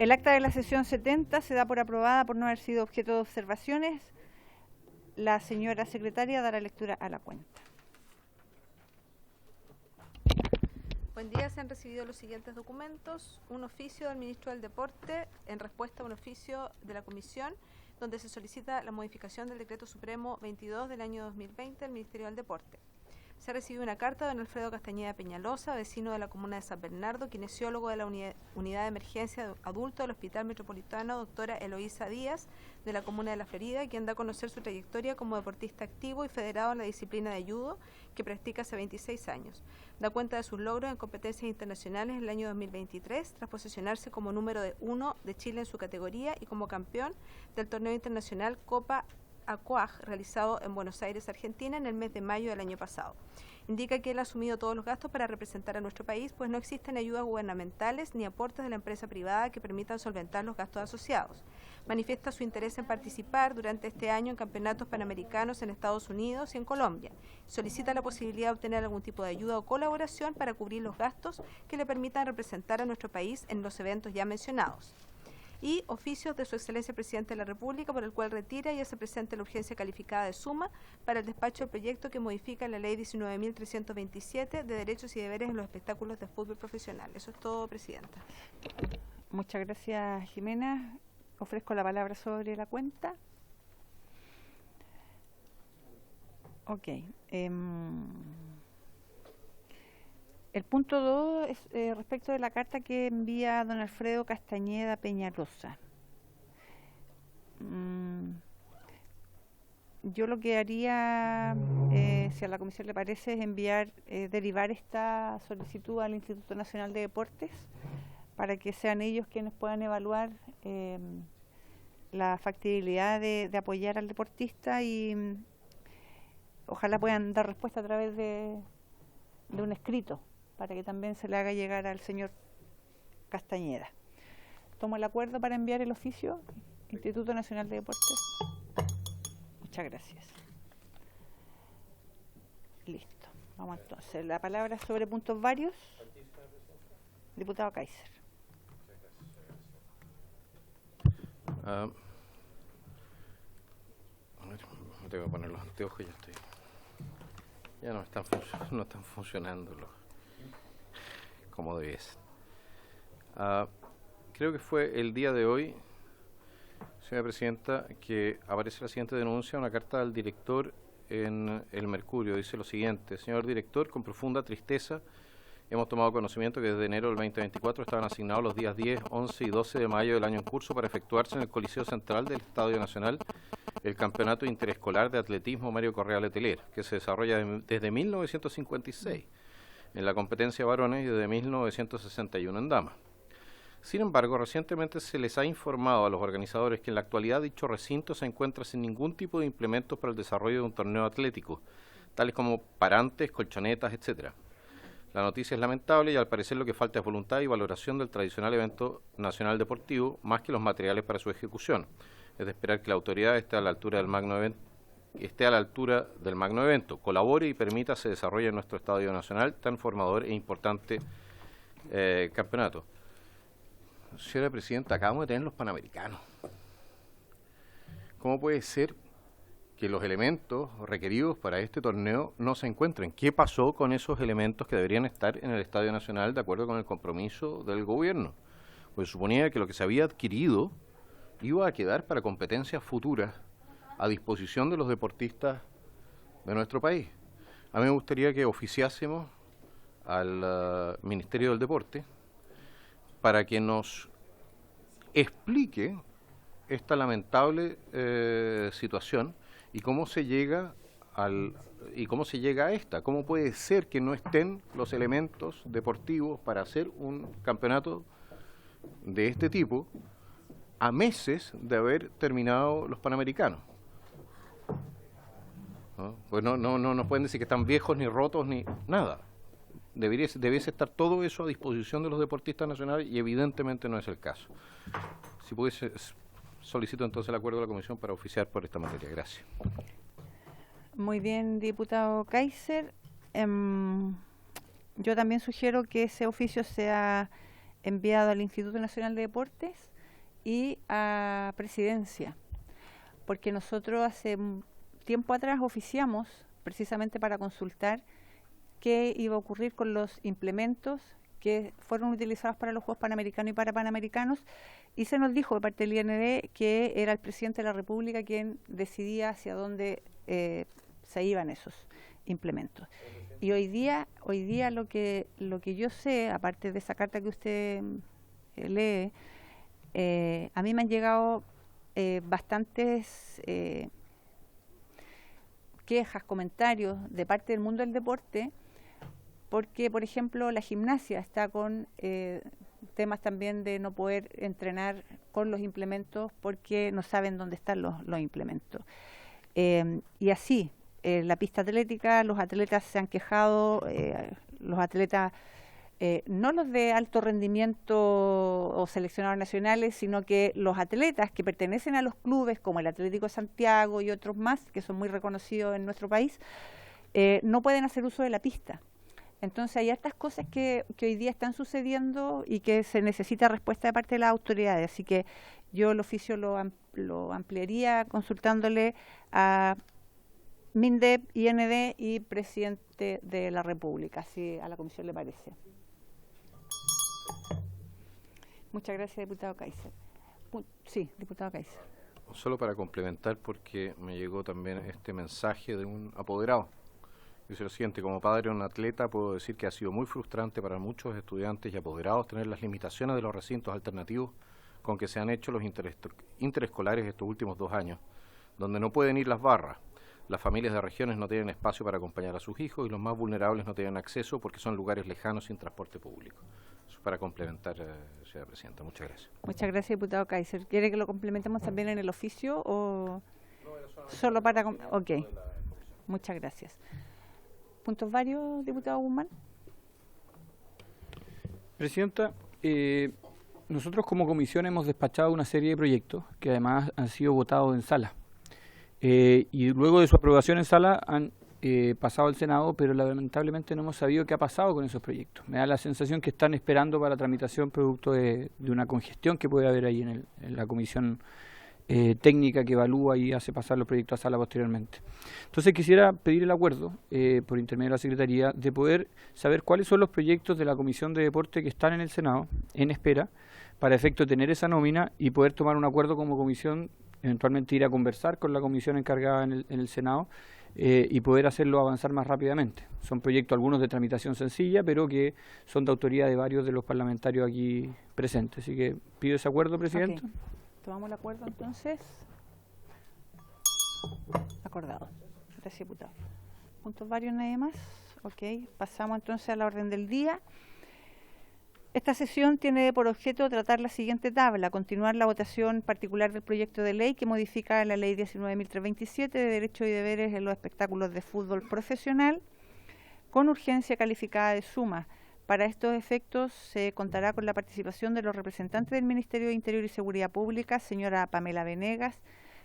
El acta de la sesión 70 se da por aprobada por no haber sido objeto de observaciones. La señora secretaria dará lectura a la cuenta. Buen día, se han recibido los siguientes documentos. Un oficio del Ministro del Deporte en respuesta a un oficio de la Comisión donde se solicita la modificación del Decreto Supremo 22 del año 2020 del Ministerio del Deporte. Se ha recibido una carta de don Alfredo Castañeda Peñalosa, vecino de la comuna de San Bernardo, kinesiólogo de la Unidad de Emergencia de Adulto del Hospital Metropolitano, doctora Eloísa Díaz, de la comuna de La Florida, quien da a conocer su trayectoria como deportista activo y federado en la disciplina de judo, que practica hace 26 años. Da cuenta de sus logros en competencias internacionales en el año 2023, tras posicionarse como número 1 de Chile en su categoría y como campeón del torneo internacional Copa ACOAG, realizado en Buenos Aires, Argentina, en el mes de mayo del año pasado. Indica que él ha asumido todos los gastos para representar a nuestro país, pues no existen ayudas gubernamentales ni aportes de la empresa privada que permitan solventar los gastos asociados. Manifiesta su interés en participar durante este año en campeonatos panamericanos en Estados Unidos y en Colombia. Solicita la posibilidad de obtener algún tipo de ayuda o colaboración para cubrir los gastos que le permitan representar a nuestro país en los eventos ya mencionados. Y oficios de su excelencia Presidente de la República, por el cual retira y hace presente la urgencia calificada de suma para el despacho del proyecto que modifica la Ley 19.327 de derechos y deberes en los espectáculos de fútbol profesional. Eso es todo, Presidenta. Muchas gracias, Jimena. Ofrezco la palabra sobre la cuenta. Ok. El punto 2 es respecto de la carta que envía don Alfredo Castañeda Peñalosa. Yo lo que haría, si a la comisión le parece, es derivar esta solicitud al Instituto Nacional de Deportes para que sean ellos quienes puedan evaluar la factibilidad de apoyar al deportista y ojalá puedan dar respuesta a través de un escrito, para que también se le haga llegar al señor Castañeda. Tomo el acuerdo para enviar el oficio, Instituto Nacional de Deportes. Muchas gracias. Listo. Vamos entonces. La palabra sobre puntos varios. Diputado Kaiser. A ver, me tengo que poner los anteojos, ya no están funcionando como debiesen. Creo que fue el día de hoy, señora Presidenta, que aparece la siguiente denuncia, una carta del director en El Mercurio. Dice lo siguiente: señor director, con profunda tristeza hemos tomado conocimiento que desde enero del 2024 estaban asignados los días 10, 11 y 12 de mayo del año en curso para efectuarse en el Coliseo Central del Estadio Nacional el Campeonato Interescolar de Atletismo Mario Correa Letelier, que se desarrolla desde 1956 en la competencia varones y desde 1961 en damas. Sin embargo, recientemente se les ha informado a los organizadores que en la actualidad dicho recinto se encuentra sin ningún tipo de implementos para el desarrollo de un torneo atlético, tales como parantes, colchonetas, etc. La noticia es lamentable y al parecer lo que falta es voluntad y valoración del tradicional evento nacional deportivo, más que los materiales para su ejecución. Es de esperar que la autoridad esté a la altura del magno evento, colabore y permita se desarrolle en nuestro Estadio Nacional tan formador e importante campeonato. Señora Presidenta, acabamos de tener los Panamericanos. ¿Cómo puede ser que los elementos requeridos para este torneo no se encuentren? ¿Qué pasó con esos elementos que deberían estar en el Estadio Nacional de acuerdo con el compromiso del gobierno? Pues suponía que lo que se había adquirido iba a quedar para competencias futuras a disposición de los deportistas de nuestro país. A mí me gustaría que oficiásemos al Ministerio del Deporte para que nos explique esta lamentable situación y cómo se llega a esta. ¿Cómo puede ser que no estén los elementos deportivos para hacer un campeonato de este tipo a meses de haber terminado los Panamericanos? ¿No? Pues no nos pueden decir que están viejos, ni rotos, ni nada. Debiese estar todo eso a disposición de los deportistas nacionales y evidentemente no es el caso. Si pudiese, solicito entonces el acuerdo de la Comisión para oficiar por esta materia. Gracias. Muy bien, diputado Kaiser. Yo también sugiero que ese oficio sea enviado al Instituto Nacional de Deportes y a Presidencia, porque nosotros hace tiempo atrás oficiamos precisamente para consultar qué iba a ocurrir con los implementos que fueron utilizados para los Juegos Panamericanos y para Panamericanos, y se nos dijo de parte del IND que era el presidente de la República quien decidía hacia dónde se iban esos implementos. Y hoy día lo que yo sé, aparte de esa carta que usted lee, a mí me han llegado bastantes quejas, comentarios de parte del mundo del deporte, porque, por ejemplo, la gimnasia está con temas también de no poder entrenar con los implementos porque no saben dónde están los implementos. Y así, la pista atlética, los atletas se han quejado, los atletas, no los de alto rendimiento o seleccionados nacionales, sino que los atletas que pertenecen a los clubes como el Atlético de Santiago y otros más, que son muy reconocidos en nuestro país, no pueden hacer uso de la pista. Entonces hay hartas cosas que hoy día están sucediendo y que se necesita respuesta de parte de las autoridades. Así que yo el oficio lo ampliaría consultándole a MINDEP, IND y Presidente de la República, si a la Comisión le parece. Muchas gracias, diputado Kaiser. Sí, diputado Kaiser. Solo para complementar, porque me llegó también este mensaje de un apoderado. Dice lo siguiente: como padre de un atleta puedo decir que ha sido muy frustrante para muchos estudiantes y apoderados tener las limitaciones de los recintos alternativos con que se han hecho los interescolares estos últimos 2 años, donde no pueden ir las barras. Las familias de regiones no tienen espacio para acompañar a sus hijos y los más vulnerables no tienen acceso porque son lugares lejanos sin transporte público. Eso para complementar, señora Presidenta. Muchas gracias. Muchas gracias, diputado Kaiser. ¿Quiere que lo complementemos también en el oficio o solo para...? Ok, muchas gracias. ¿Puntos varios, diputado Guzmán? Presidenta, nosotros como comisión hemos despachado una serie de proyectos que además han sido votados en sala. Y luego de su aprobación en sala han pasado al Senado, pero lamentablemente no hemos sabido qué ha pasado con esos proyectos. Me da la sensación que están esperando para tramitación producto de una congestión que puede haber ahí en la comisión técnica que evalúa y hace pasar los proyectos a sala posteriormente. Entonces quisiera pedir el acuerdo, por intermedio de la Secretaría, de poder saber cuáles son los proyectos de la Comisión de Deporte que están en el Senado, en espera, para efecto de tener esa nómina y poder tomar un acuerdo como comisión, eventualmente ir a conversar con la comisión encargada en el Senado y poder hacerlo avanzar más rápidamente. Son proyectos algunos de tramitación sencilla, pero que son de autoría de varios de los parlamentarios aquí presentes. Así que pido ese acuerdo, Presidenta. Okay. Tomamos el acuerdo entonces. Acordado. Gracias, diputado. ¿Puntos varios nadie más? Ok, pasamos entonces a la orden del día. Esta sesión tiene por objeto tratar la siguiente tabla: continuar la votación particular del proyecto de ley que modifica la ley 19.327 de derechos y deberes en los espectáculos de fútbol profesional con urgencia calificada de suma. Para estos efectos se contará con la participación de los representantes del Ministerio de Interior y Seguridad Pública, señora Pamela Venegas,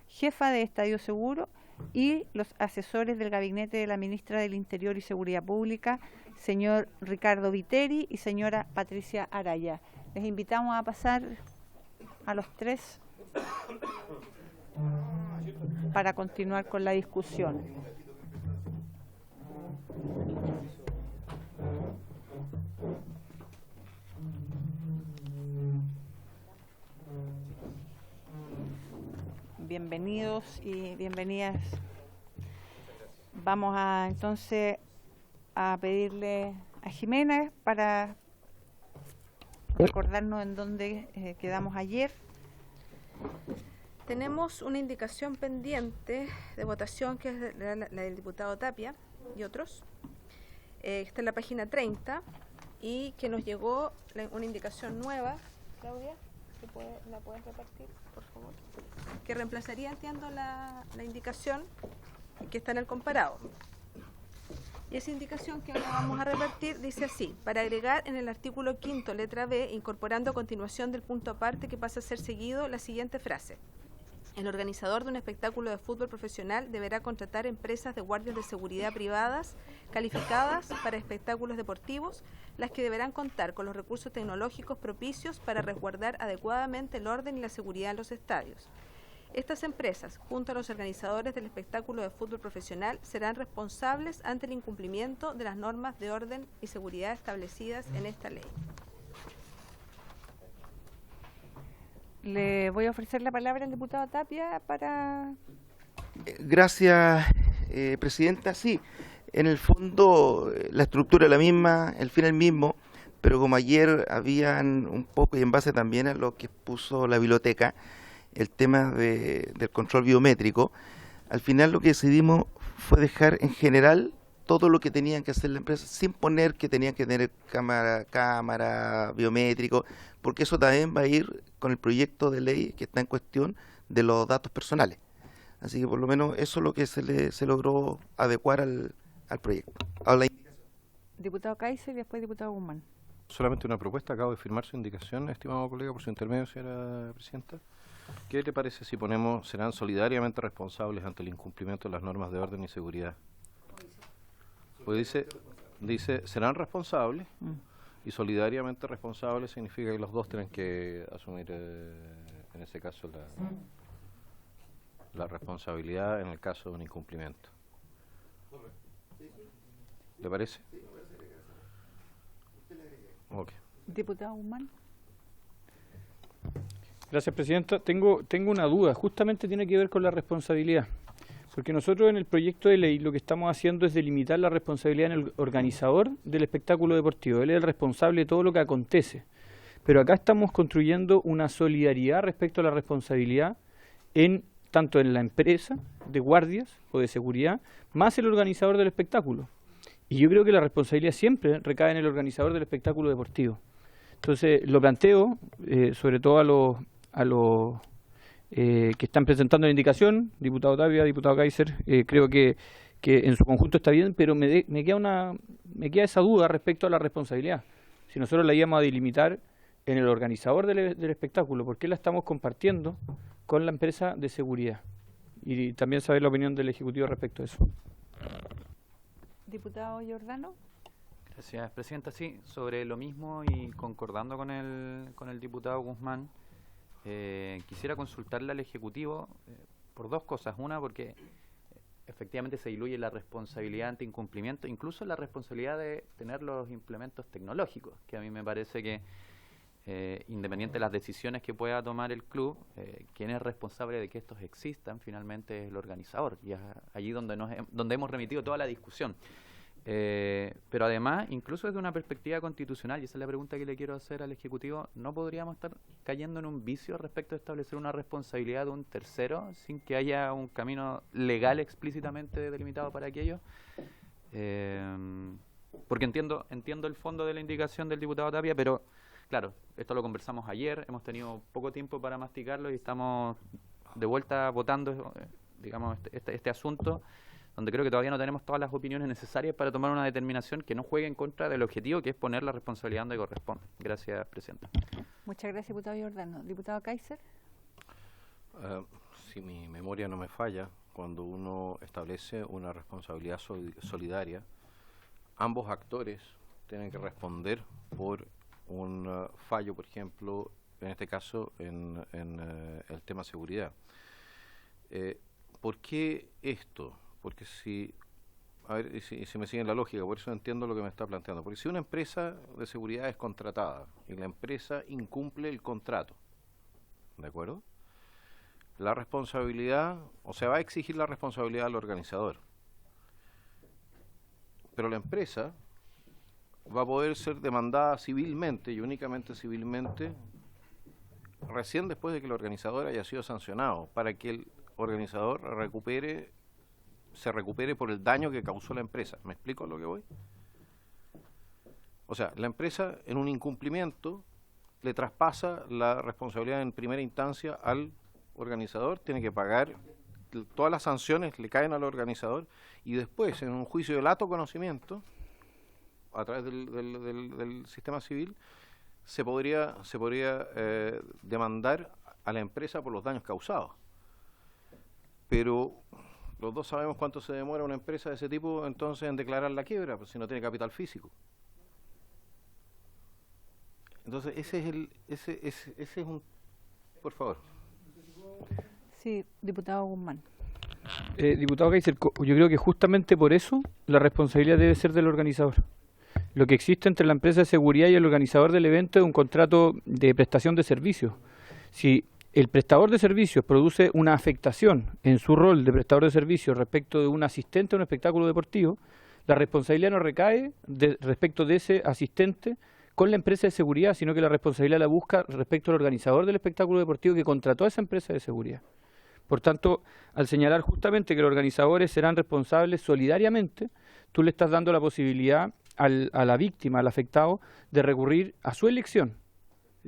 jefa de Estadio Seguro, y los asesores del gabinete de la ministra del Interior y Seguridad Pública, señor Ricardo Viteri y señora Patricia Araya. Les invitamos a pasar a los 3 para continuar con la discusión. Bienvenidos y bienvenidas. Vamos a entonces a pedirle a Jimena para recordarnos en dónde quedamos ayer. Tenemos una indicación pendiente de votación que es la del diputado Tapia y otros. Está en la página 30 y que nos llegó una indicación nueva. Claudia, ¿la puedes repartir, por favor? Que reemplazaría, entiendo, la indicación que está en el comparado. Y esa indicación que ahora vamos a repartir dice así: para agregar en el artículo 5º, letra B, incorporando a continuación del punto aparte que pasa a ser seguido, la siguiente frase: El organizador de un espectáculo de fútbol profesional deberá contratar empresas de guardias de seguridad privadas calificadas para espectáculos deportivos, las que deberán contar con los recursos tecnológicos propicios para resguardar adecuadamente el orden y la seguridad en los estadios. Estas empresas, junto a los organizadores del espectáculo de fútbol profesional, serán responsables ante el incumplimiento de las normas de orden y seguridad establecidas en esta ley. Le voy a ofrecer la palabra al diputado Tapia para... Gracias, Presidenta. Sí, en el fondo la estructura es la misma, el fin es el mismo, pero como ayer habían un poco, y en base también a lo que puso la biblioteca, el tema del control biométrico, al final lo que decidimos fue dejar en general todo lo que tenían que hacer la empresa, sin poner que tenían que tener cámara biométrico, porque eso también va a ir con el proyecto de ley que está en cuestión de los datos personales. Así que por lo menos eso es lo que se logró adecuar al proyecto. Diputado Kaiser y después diputado Guzmán. Solamente una propuesta, acabo de firmar su indicación, estimado colega, por su intermedio, señora presidenta. ¿Qué le parece si ponemos serán solidariamente responsables ante el incumplimiento de las normas de orden y seguridad? Pues dice serán responsables y solidariamente responsables significa que los dos tienen que asumir en ese caso la responsabilidad en el caso de un incumplimiento. ¿Le parece? Okay. Diputado Guzmán. Gracias, Presidenta. Tengo una duda, justamente tiene que ver con la responsabilidad. Porque nosotros en el proyecto de ley lo que estamos haciendo es delimitar la responsabilidad en el organizador del espectáculo deportivo. Él es el responsable de todo lo que acontece. Pero acá estamos construyendo una solidaridad respecto a la responsabilidad tanto en la empresa de guardias o de seguridad, más el organizador del espectáculo. Y yo creo que la responsabilidad siempre recae en el organizador del espectáculo deportivo. Entonces lo planteo, sobre todo a los que están presentando la indicación, diputado Tapia, diputado Kaiser, creo que en su conjunto está bien, pero me queda esa duda respecto a la responsabilidad. Si nosotros la íbamos a delimitar en el organizador del espectáculo, ¿por qué la estamos compartiendo con la empresa de seguridad? Y también saber la opinión del Ejecutivo respecto a eso. Diputado Giordano. Gracias, Presidenta. Sí, sobre lo mismo y concordando con el diputado Guzmán, quisiera consultarle al Ejecutivo por dos cosas. Una, porque efectivamente se diluye la responsabilidad ante incumplimiento, incluso la responsabilidad de tener los implementos tecnológicos, que a mí me parece que, independiente de las decisiones que pueda tomar el club, quien es responsable de que estos existan finalmente es el organizador, y es allí donde hemos remitido toda la discusión. Pero además, incluso desde una perspectiva constitucional, y esa es la pregunta que le quiero hacer al Ejecutivo, ¿no podríamos estar cayendo en un vicio respecto a establecer una responsabilidad de un tercero sin que haya un camino legal explícitamente delimitado para aquello? Porque entiendo el fondo de la indicación del diputado Tapia, pero claro, esto lo conversamos ayer, hemos tenido poco tiempo para masticarlo y estamos de vuelta votando, digamos, este asunto, donde creo que todavía no tenemos todas las opiniones necesarias para tomar una determinación que no juegue en contra del objetivo, que es poner la responsabilidad donde corresponde. Gracias, Presidenta. Muchas gracias, diputado Giordano. Diputado Kaiser. Si mi memoria no me falla, cuando uno establece una responsabilidad solidaria, ambos actores tienen que responder por un fallo, por ejemplo, en este caso en el tema seguridad. ¿Por qué esto? Porque si me siguen la lógica, por eso entiendo lo que me está planteando. Porque si una empresa de seguridad es contratada y la empresa incumple el contrato, ¿de acuerdo? La responsabilidad, o sea, va a exigir la responsabilidad al organizador. Pero la empresa va a poder ser demandada civilmente y únicamente civilmente recién después de que el organizador haya sido sancionado, para que el organizador se recupere por el daño que causó la empresa. ¿Me explico a lo que voy? O sea, la empresa en un incumplimiento le traspasa la responsabilidad en primera instancia al organizador, tiene que pagar, todas las sanciones le caen al organizador, y después en un juicio de lato conocimiento, a través del sistema civil, se podría demandar a la empresa por los daños causados. pero los dos sabemos cuánto se demora una empresa de ese tipo entonces en declarar la quiebra, pues si no tiene capital físico. Entonces ese es un... Por favor. Sí, diputado Guzmán. Diputado Kaiser, yo creo que justamente por eso la responsabilidad debe ser del organizador. Lo que existe entre la empresa de seguridad y el organizador del evento es un contrato de prestación de servicios. Si el prestador de servicios produce una afectación en su rol de prestador de servicios respecto de un asistente a un espectáculo deportivo, la responsabilidad no recae respecto de ese asistente con la empresa de seguridad, sino que la responsabilidad la busca respecto al organizador del espectáculo deportivo que contrató a esa empresa de seguridad. Por tanto, al señalar justamente que los organizadores serán responsables solidariamente, tú le estás dando la posibilidad a la víctima, al afectado, de recurrir a su elección,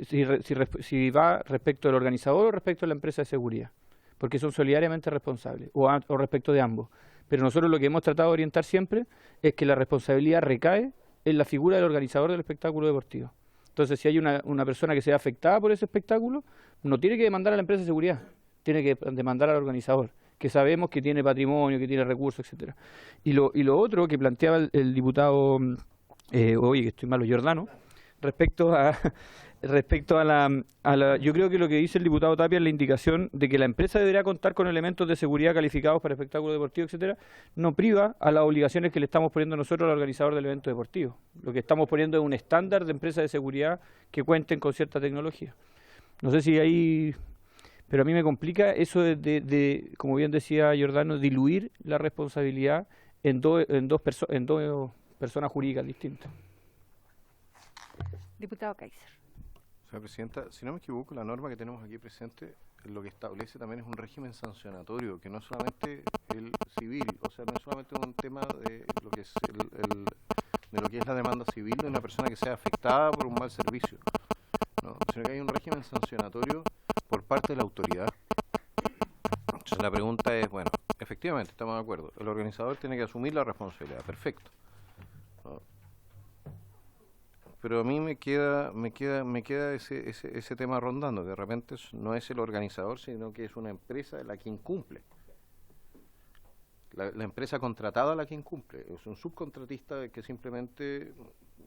si va respecto del organizador o respecto a la empresa de seguridad, porque son solidariamente responsables, o respecto de ambos. Pero nosotros lo que hemos tratado de orientar siempre es que la responsabilidad recae en la figura del organizador del espectáculo deportivo. Entonces, si hay una persona que sea afectada por ese espectáculo, no tiene que demandar a la empresa de seguridad, tiene que demandar al organizador, que sabemos que tiene patrimonio, que tiene recursos, etcétera. Y lo otro que planteaba el diputado, oye, que estoy malo, Giordano, respecto a yo creo que lo que dice el diputado Tapia es la indicación de que la empresa deberá contar con elementos de seguridad calificados para espectáculos deportivos, etcétera, no priva a las obligaciones que le estamos poniendo nosotros al organizador del evento deportivo. Lo que estamos poniendo es un estándar de empresas de seguridad que cuenten con cierta tecnología. No sé si ahí... Pero a mí me complica eso de como bien decía Giordano, diluir la responsabilidad en dos personas jurídicas distintas. Diputado Kaiser. Señora Presidenta, si no me equivoco, la norma que tenemos aquí presente lo que establece también es un régimen sancionatorio, que no es solamente el civil, o sea, no es solamente un tema de lo que es de lo que es la demanda civil de una persona que sea afectada por un mal servicio, ¿no? Sino que hay un régimen sancionatorio por parte de la autoridad. Entonces la pregunta es, bueno, efectivamente estamos de acuerdo, el organizador tiene que asumir la responsabilidad, perfecto, ¿no? Pero a mí me queda ese tema rondando, que de repente no es el organizador, sino que es una empresa la que incumple. La empresa contratada la que incumple. Es un subcontratista que simplemente,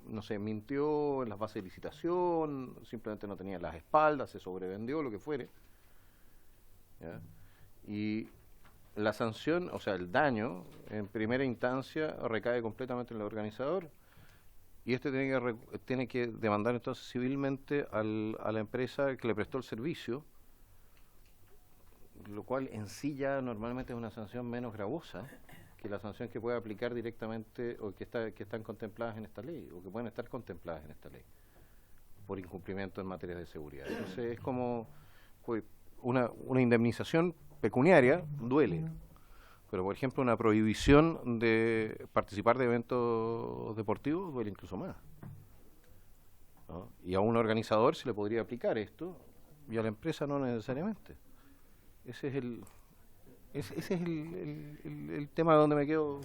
no sé, mintió en las bases de licitación, simplemente no tenía las espaldas, se sobrevendió, lo que fuere, ¿ya? Y la sanción, o sea, el daño, en primera instancia, recae completamente en el organizador. Y tiene que demandar entonces civilmente a la empresa que le prestó el servicio, lo cual en sí ya normalmente es una sanción menos gravosa que la sanción que puede aplicar directamente o que están contempladas en esta ley, o que pueden estar contempladas en esta ley, por incumplimiento en materia de seguridad. Entonces es como una indemnización pecuniaria, duele. Pero, por ejemplo, una prohibición de participar de eventos deportivos duele incluso más, ¿no? Y a un organizador se le podría aplicar esto y a la empresa no necesariamente. Ese es el tema donde me quedo.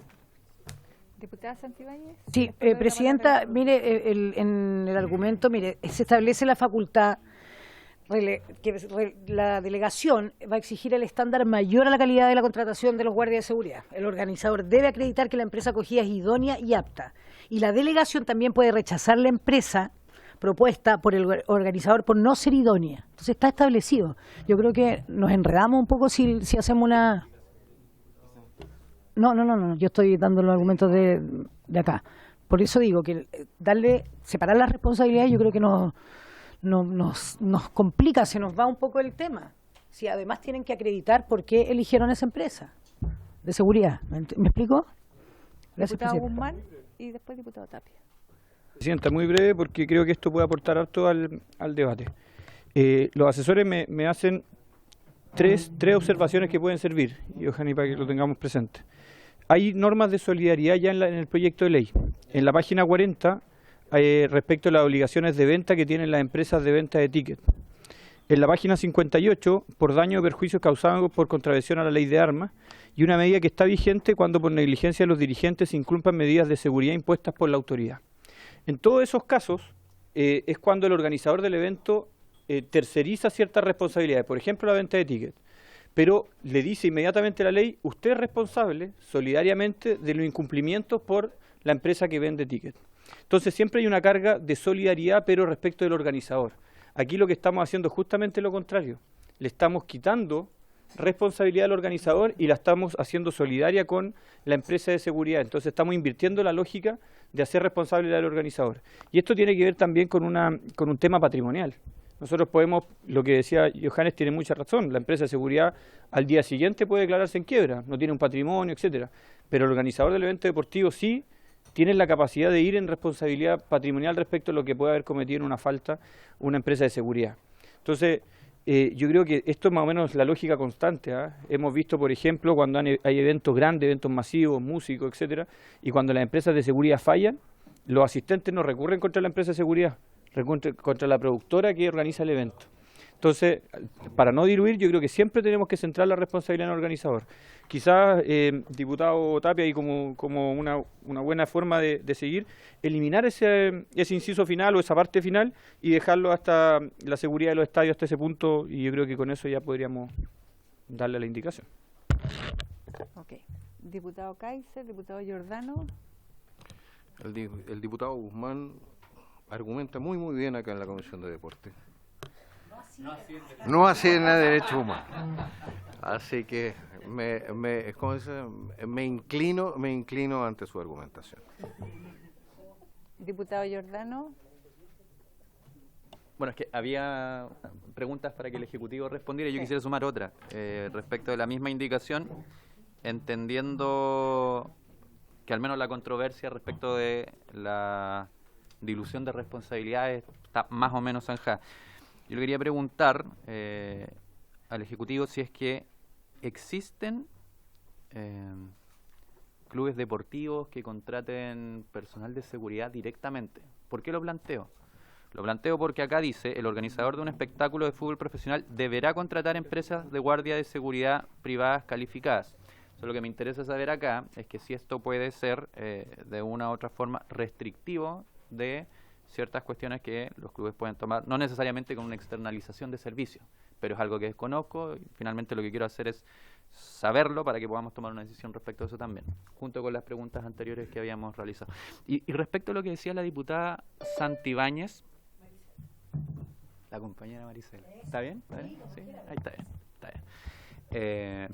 Diputada Santibáñez. Sí, Presidenta, mire, en el argumento, mire, se establece la facultad que la delegación va a exigir el estándar mayor a la calidad de la contratación de los guardias de seguridad. El organizador debe acreditar que la empresa acogida es idónea y apta. Y la delegación también puede rechazar la empresa propuesta por el organizador por no ser idónea. Entonces está establecido. Yo creo que nos enredamos un poco si hacemos una... No, yo estoy dando los argumentos de acá. Por eso digo que separar las responsabilidades, yo creo que nos complica, se nos va un poco el tema. Si además tienen que acreditar por qué eligieron esa empresa de seguridad. ¿Me explico? Gracias, Diputado Presidenta. Guzmán y después diputado Tapia. Presidenta, muy breve porque creo que esto puede aportar harto al debate. Los asesores me hacen tres observaciones que pueden servir, y ojalá para que lo tengamos presente. Hay normas de solidaridad ya en el proyecto de ley. En la página 40, respecto a las obligaciones de venta que tienen las empresas de venta de tickets. En la página 58, por daño o perjuicios causados por contravención a la ley de armas, y una medida que está vigente cuando por negligencia de los dirigentes se incumplan medidas de seguridad impuestas por la autoridad. En todos esos casos, es cuando el organizador del evento terceriza ciertas responsabilidades, por ejemplo la venta de tickets. pero le dice inmediatamente la ley, usted es responsable solidariamente de los incumplimientos por la empresa que vende tickets. Entonces siempre hay una carga de solidaridad, pero respecto del organizador. Aquí lo que estamos haciendo es justamente lo contrario. Le estamos quitando responsabilidad al organizador y la estamos haciendo solidaria con la empresa de seguridad. Entonces estamos invirtiendo la lógica de hacer responsable al organizador. Y esto tiene que ver también con un tema patrimonial. Nosotros podemos, lo que decía Johannes tiene mucha razón, la empresa de seguridad al día siguiente puede declararse en quiebra, no tiene un patrimonio, etcétera. Pero el organizador del evento deportivo sí tiene la capacidad de ir en responsabilidad patrimonial respecto a lo que puede haber cometido en una falta una empresa de seguridad. Entonces, yo creo que esto es más o menos la lógica constante. Hemos visto, por ejemplo, cuando hay eventos grandes, eventos masivos, músicos, etcétera, y cuando las empresas de seguridad fallan, los asistentes no recurren contra la empresa de seguridad, recurren contra la productora que organiza el evento. Entonces, para no diluir, yo creo que siempre tenemos que centrar la responsabilidad en el organizador. Quizás, diputado Tapia, y como una buena forma de seguir, eliminar ese inciso final o esa parte final y dejarlo hasta la seguridad de los estadios, hasta ese punto, y yo creo que con eso ya podríamos darle la indicación. Ok. Diputado Kaiser, diputado Giordano. El diputado Guzmán argumenta muy bien acá en la Comisión de Deporte. No así en la derechos humanos. Así que me inclino ante su argumentación. Diputado Giordano. Bueno, es que había preguntas para que el Ejecutivo respondiera. Yo quisiera sumar otra respecto de la misma indicación, entendiendo que al menos la controversia respecto de la dilución de responsabilidades está más o menos zanjada. Yo le quería preguntar al Ejecutivo si es que existen clubes deportivos que contraten personal de seguridad directamente. ¿Por qué lo planteo? Lo planteo porque acá dice, el organizador de un espectáculo de fútbol profesional deberá contratar empresas de guardia de seguridad privadas calificadas. Lo que me interesa saber acá es que si esto puede ser de una u otra forma restrictivo de ciertas cuestiones que los clubes pueden tomar, no necesariamente con una externalización de servicios, pero es algo que desconozco y finalmente lo que quiero hacer es saberlo para que podamos tomar una decisión respecto a eso también, junto con las preguntas anteriores que habíamos realizado. Y respecto a lo que decía la diputada Santibáñez, la compañera Maricela, ¿está bien? ¿Está bien? Sí, ahí está bien. Está bien.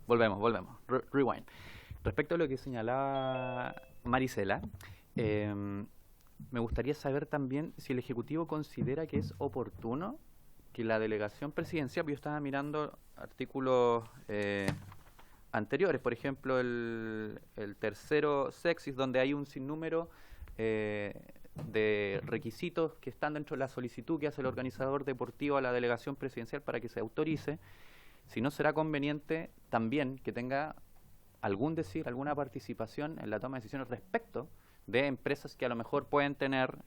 Volvemos. Rewind. Respecto a lo que señalaba Maricela, me gustaría saber también si el Ejecutivo considera que es oportuno que la delegación presidencial, yo estaba mirando artículos anteriores, por ejemplo el tercero sexis, donde hay un sinnúmero de requisitos que están dentro de la solicitud que hace el organizador deportivo a la delegación presidencial para que se autorice, si no será conveniente también que tenga alguna participación en la toma de decisiones respecto de empresas que a lo mejor pueden tener,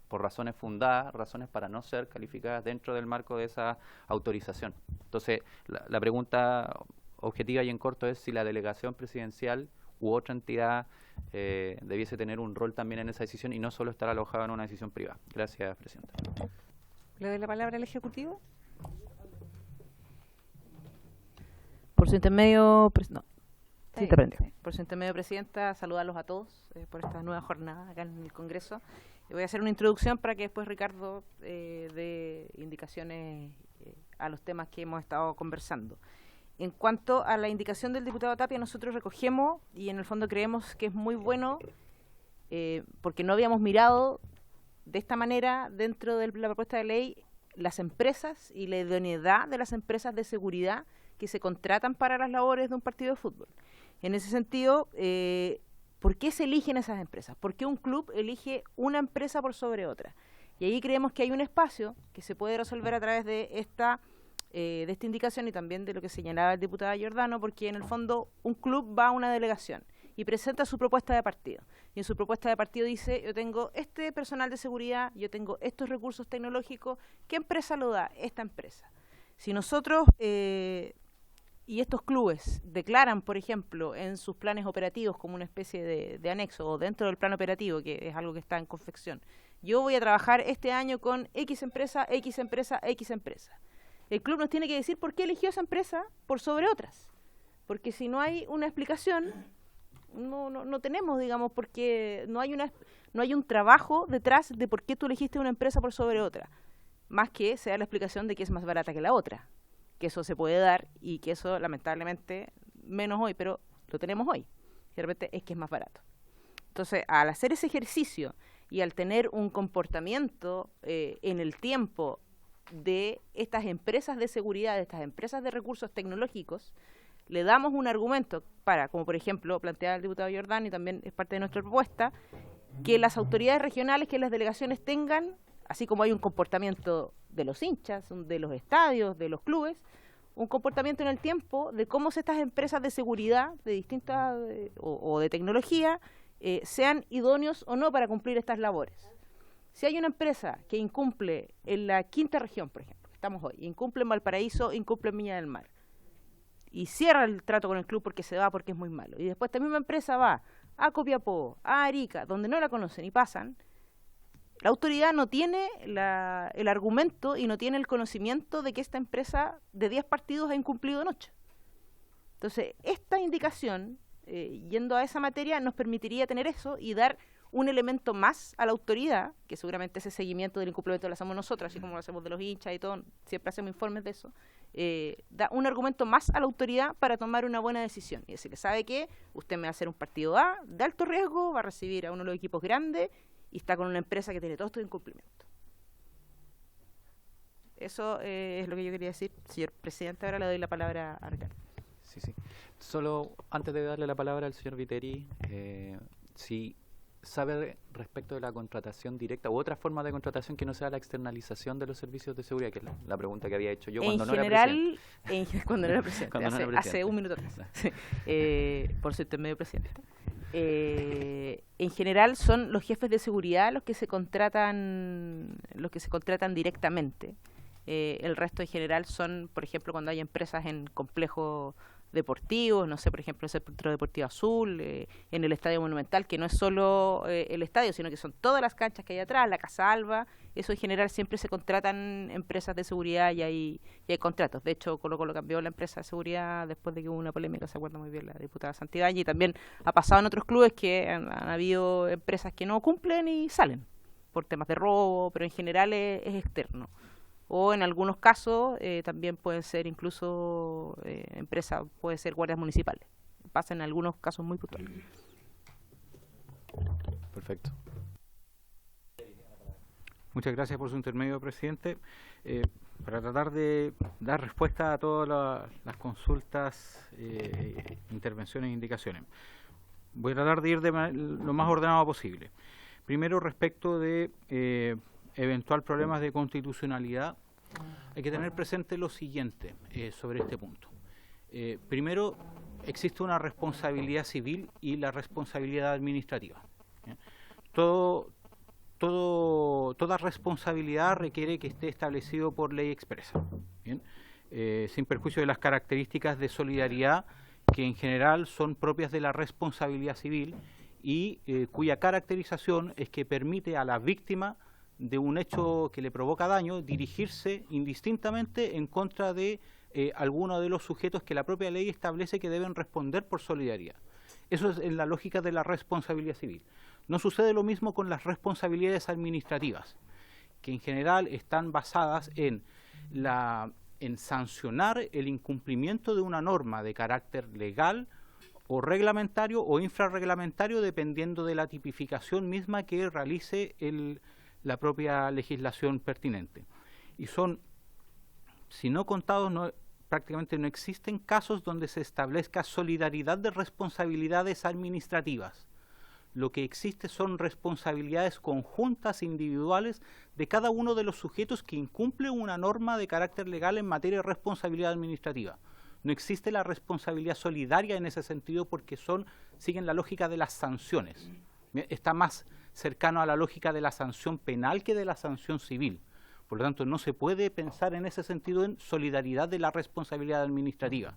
por razones fundadas, razones para no ser calificadas dentro del marco de esa autorización. Entonces, la pregunta objetiva y en corto es si la delegación presidencial u otra entidad debiese tener un rol también en esa decisión y no solo estar alojado en una decisión privada. Gracias, Presidenta. ¿Le doy la palabra al Ejecutivo? Por su intermedio... Sí, te prendió. Sí. Por su intermedio, Presidenta, saludarlos a todos por esta nueva jornada acá en el Congreso. Voy a hacer una introducción para que después Ricardo dé indicaciones a los temas que hemos estado conversando. En cuanto a la indicación del diputado Tapia, nosotros recogemos y en el fondo creemos que es muy bueno porque no habíamos mirado de esta manera dentro de la propuesta de ley las empresas y la idoneidad de las empresas de seguridad que se contratan para las labores de un partido de fútbol. En ese sentido, ¿por qué se eligen esas empresas? ¿Por qué un club elige una empresa por sobre otra? Y ahí creemos que hay un espacio que se puede resolver a través de esta indicación y también de lo que señalaba el diputado Giordano, porque en el fondo un club va a una delegación y presenta su propuesta de partido. Y en su propuesta de partido dice, yo tengo este personal de seguridad, yo tengo estos recursos tecnológicos, ¿qué empresa lo da? Esta empresa. Si nosotros... y estos clubes declaran, por ejemplo, en sus planes operativos como una especie de anexo o dentro del plan operativo, que es algo que está en confección, yo voy a trabajar este año con X empresa, X empresa, X empresa. el club nos tiene que decir por qué eligió esa empresa por sobre otras. Porque si no hay una explicación, no tenemos, digamos, porque no hay un trabajo detrás de por qué tú elegiste una empresa por sobre otra, más que sea la explicación de que es más barata que la otra, que eso se puede dar y que eso lamentablemente, menos hoy, pero lo tenemos hoy, de repente es que es más barato. Entonces, al hacer ese ejercicio y al tener un comportamiento en el tiempo de estas empresas de seguridad, de estas empresas de recursos tecnológicos, le damos un argumento para, como por ejemplo planteaba el diputado Jordán y también es parte de nuestra propuesta, que las autoridades regionales, que las delegaciones tengan, así como hay un comportamiento de los hinchas, de los estadios, de los clubes, un comportamiento en el tiempo de cómo estas empresas de seguridad, de distintas o de tecnología, sean idóneos o no para cumplir estas labores. Si hay una empresa que incumple en la quinta región, por ejemplo, estamos hoy, incumple en Valparaíso, incumple en Viña del Mar, y cierra el trato con el club porque se va porque es muy malo, y después esta misma empresa va a Copiapó, a Arica, donde no la conocen y pasan, la autoridad no tiene el argumento y no tiene el conocimiento de que esta empresa de 10 partidos ha incumplido en 8. Entonces, esta indicación, yendo a esa materia, nos permitiría tener eso y dar un elemento más a la autoridad, que seguramente ese seguimiento del incumplimiento lo hacemos nosotros, así como lo hacemos de los hinchas y todo, siempre hacemos informes de eso, da un argumento más a la autoridad para tomar una buena decisión. Y decirle, ¿sabe qué? Usted me va a hacer un partido A de alto riesgo, va a recibir a uno de los equipos grandes y está con una empresa que tiene todos estos incumplimientos. Eso es lo que yo quería decir. Señor presidente, ahora le doy la palabra a Ricardo. Sí. Solo antes de darle la palabra al señor Viteri, si sabe respecto de la contratación directa u otra forma de contratación que no sea la externalización de los servicios de seguridad, que es la pregunta que había hecho yo cuando no era presidente. Cuando no era presidente, hace un minuto atrás, por su intermedio presidente. En general son los jefes de seguridad los que se contratan directamente. El resto en general son, por ejemplo, cuando hay empresas en complejos deportivos, no sé, por ejemplo, el Centro Deportivo Azul, en el Estadio Monumental, que no es solo el estadio, sino que son todas las canchas que hay atrás, la Casa Alba, eso en general siempre se contratan empresas de seguridad y hay contratos. De hecho, Colo Colo cambió la empresa de seguridad después de que hubo una polémica, se acuerda muy bien la diputada Santibáñez, y también ha pasado en otros clubes que han habido empresas que no cumplen y salen por temas de robo, pero en general es externo. O en algunos casos también pueden ser incluso empresas, puede ser guardias municipales. Pasa en algunos casos muy puntuales. Perfecto. Muchas gracias por su intermedio, presidente. Para tratar de dar respuesta a todas las consultas, intervenciones e indicaciones. Voy a tratar de ir lo más ordenado posible. Primero, respecto de eventual problemas de constitucionalidad, hay que tener presente lo siguiente sobre este punto. Primero, existe una responsabilidad civil y la responsabilidad administrativa. Toda responsabilidad requiere que esté establecido por ley expresa, ¿bien? Sin perjuicio de las características de solidaridad que en general son propias de la responsabilidad civil y cuya caracterización es que permite a la víctima de un hecho que le provoca daño dirigirse indistintamente en contra de alguno de los sujetos que la propia ley establece que deben responder por solidaridad. Eso es en la lógica de la responsabilidad civil. No sucede lo mismo con las responsabilidades administrativas, que en general están basadas en sancionar el incumplimiento de una norma de carácter legal o reglamentario o infrarreglamentario, dependiendo de la tipificación misma que realice la propia legislación pertinente. Y son, si no contados, prácticamente no existen casos donde se establezca solidaridad de responsabilidades administrativas. Lo que existe son responsabilidades conjuntas individuales de cada uno de los sujetos que incumple una norma de carácter legal en materia de responsabilidad administrativa. No existe la responsabilidad solidaria en ese sentido porque siguen la lógica de las sanciones. Está más cercano a la lógica de la sanción penal que de la sanción civil. Por lo tanto, no se puede pensar en ese sentido en solidaridad de la responsabilidad administrativa,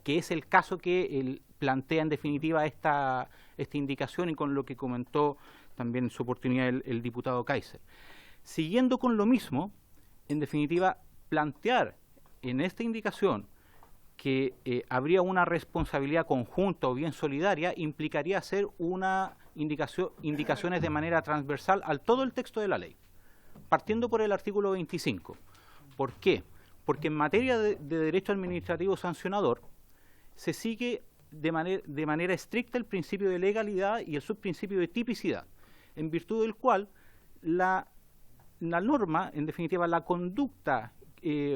que es el caso que plantea en definitiva esta indicación y con lo que comentó también en su oportunidad el diputado Kaiser. Siguiendo con lo mismo, en definitiva, plantear en esta indicación que habría una responsabilidad conjunta o bien solidaria, implicaría hacer una indicaciones de manera transversal al todo el texto de la ley, partiendo por el artículo 25. ¿Por qué? Porque en materia de derecho administrativo sancionador se sigue de manera estricta el principio de legalidad y el subprincipio de tipicidad, en virtud del cual la norma, en definitiva, la conducta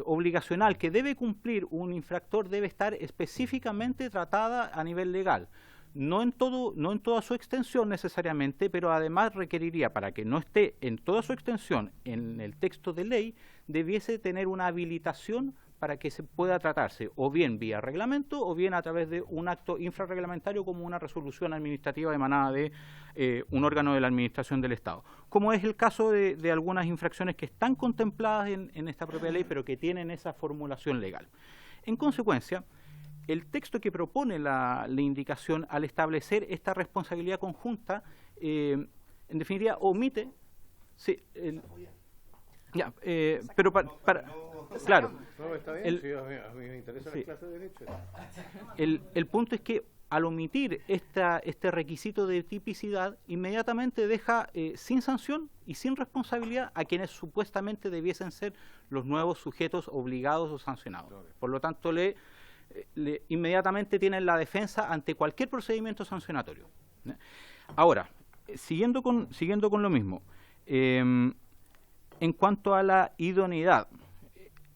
obligacional que debe cumplir un infractor debe estar específicamente tratada a nivel legal. No en toda su extensión necesariamente, pero además requeriría, para que no esté en toda su extensión en el texto de ley, debiese tener una habilitación para que se pueda tratarse o bien vía reglamento o bien a través de un acto infrarreglamentario como una resolución administrativa emanada de un órgano de la Administración del Estado, como es el caso de algunas infracciones que están contempladas en esta propia ley, pero que tienen esa formulación legal. En consecuencia, el texto que propone la indicación al establecer esta responsabilidad conjunta, en definitiva, omite... Sí, pero claro. No, está bien, a mí me interesa la clase de derecho. El punto es que al omitir este requisito de tipicidad, inmediatamente deja sin sanción y sin responsabilidad a quienes supuestamente debiesen ser los nuevos sujetos obligados o sancionados. Por lo tanto, inmediatamente tienen la defensa ante cualquier procedimiento sancionatorio. Ahora, siguiendo con lo mismo, en cuanto a la idoneidad,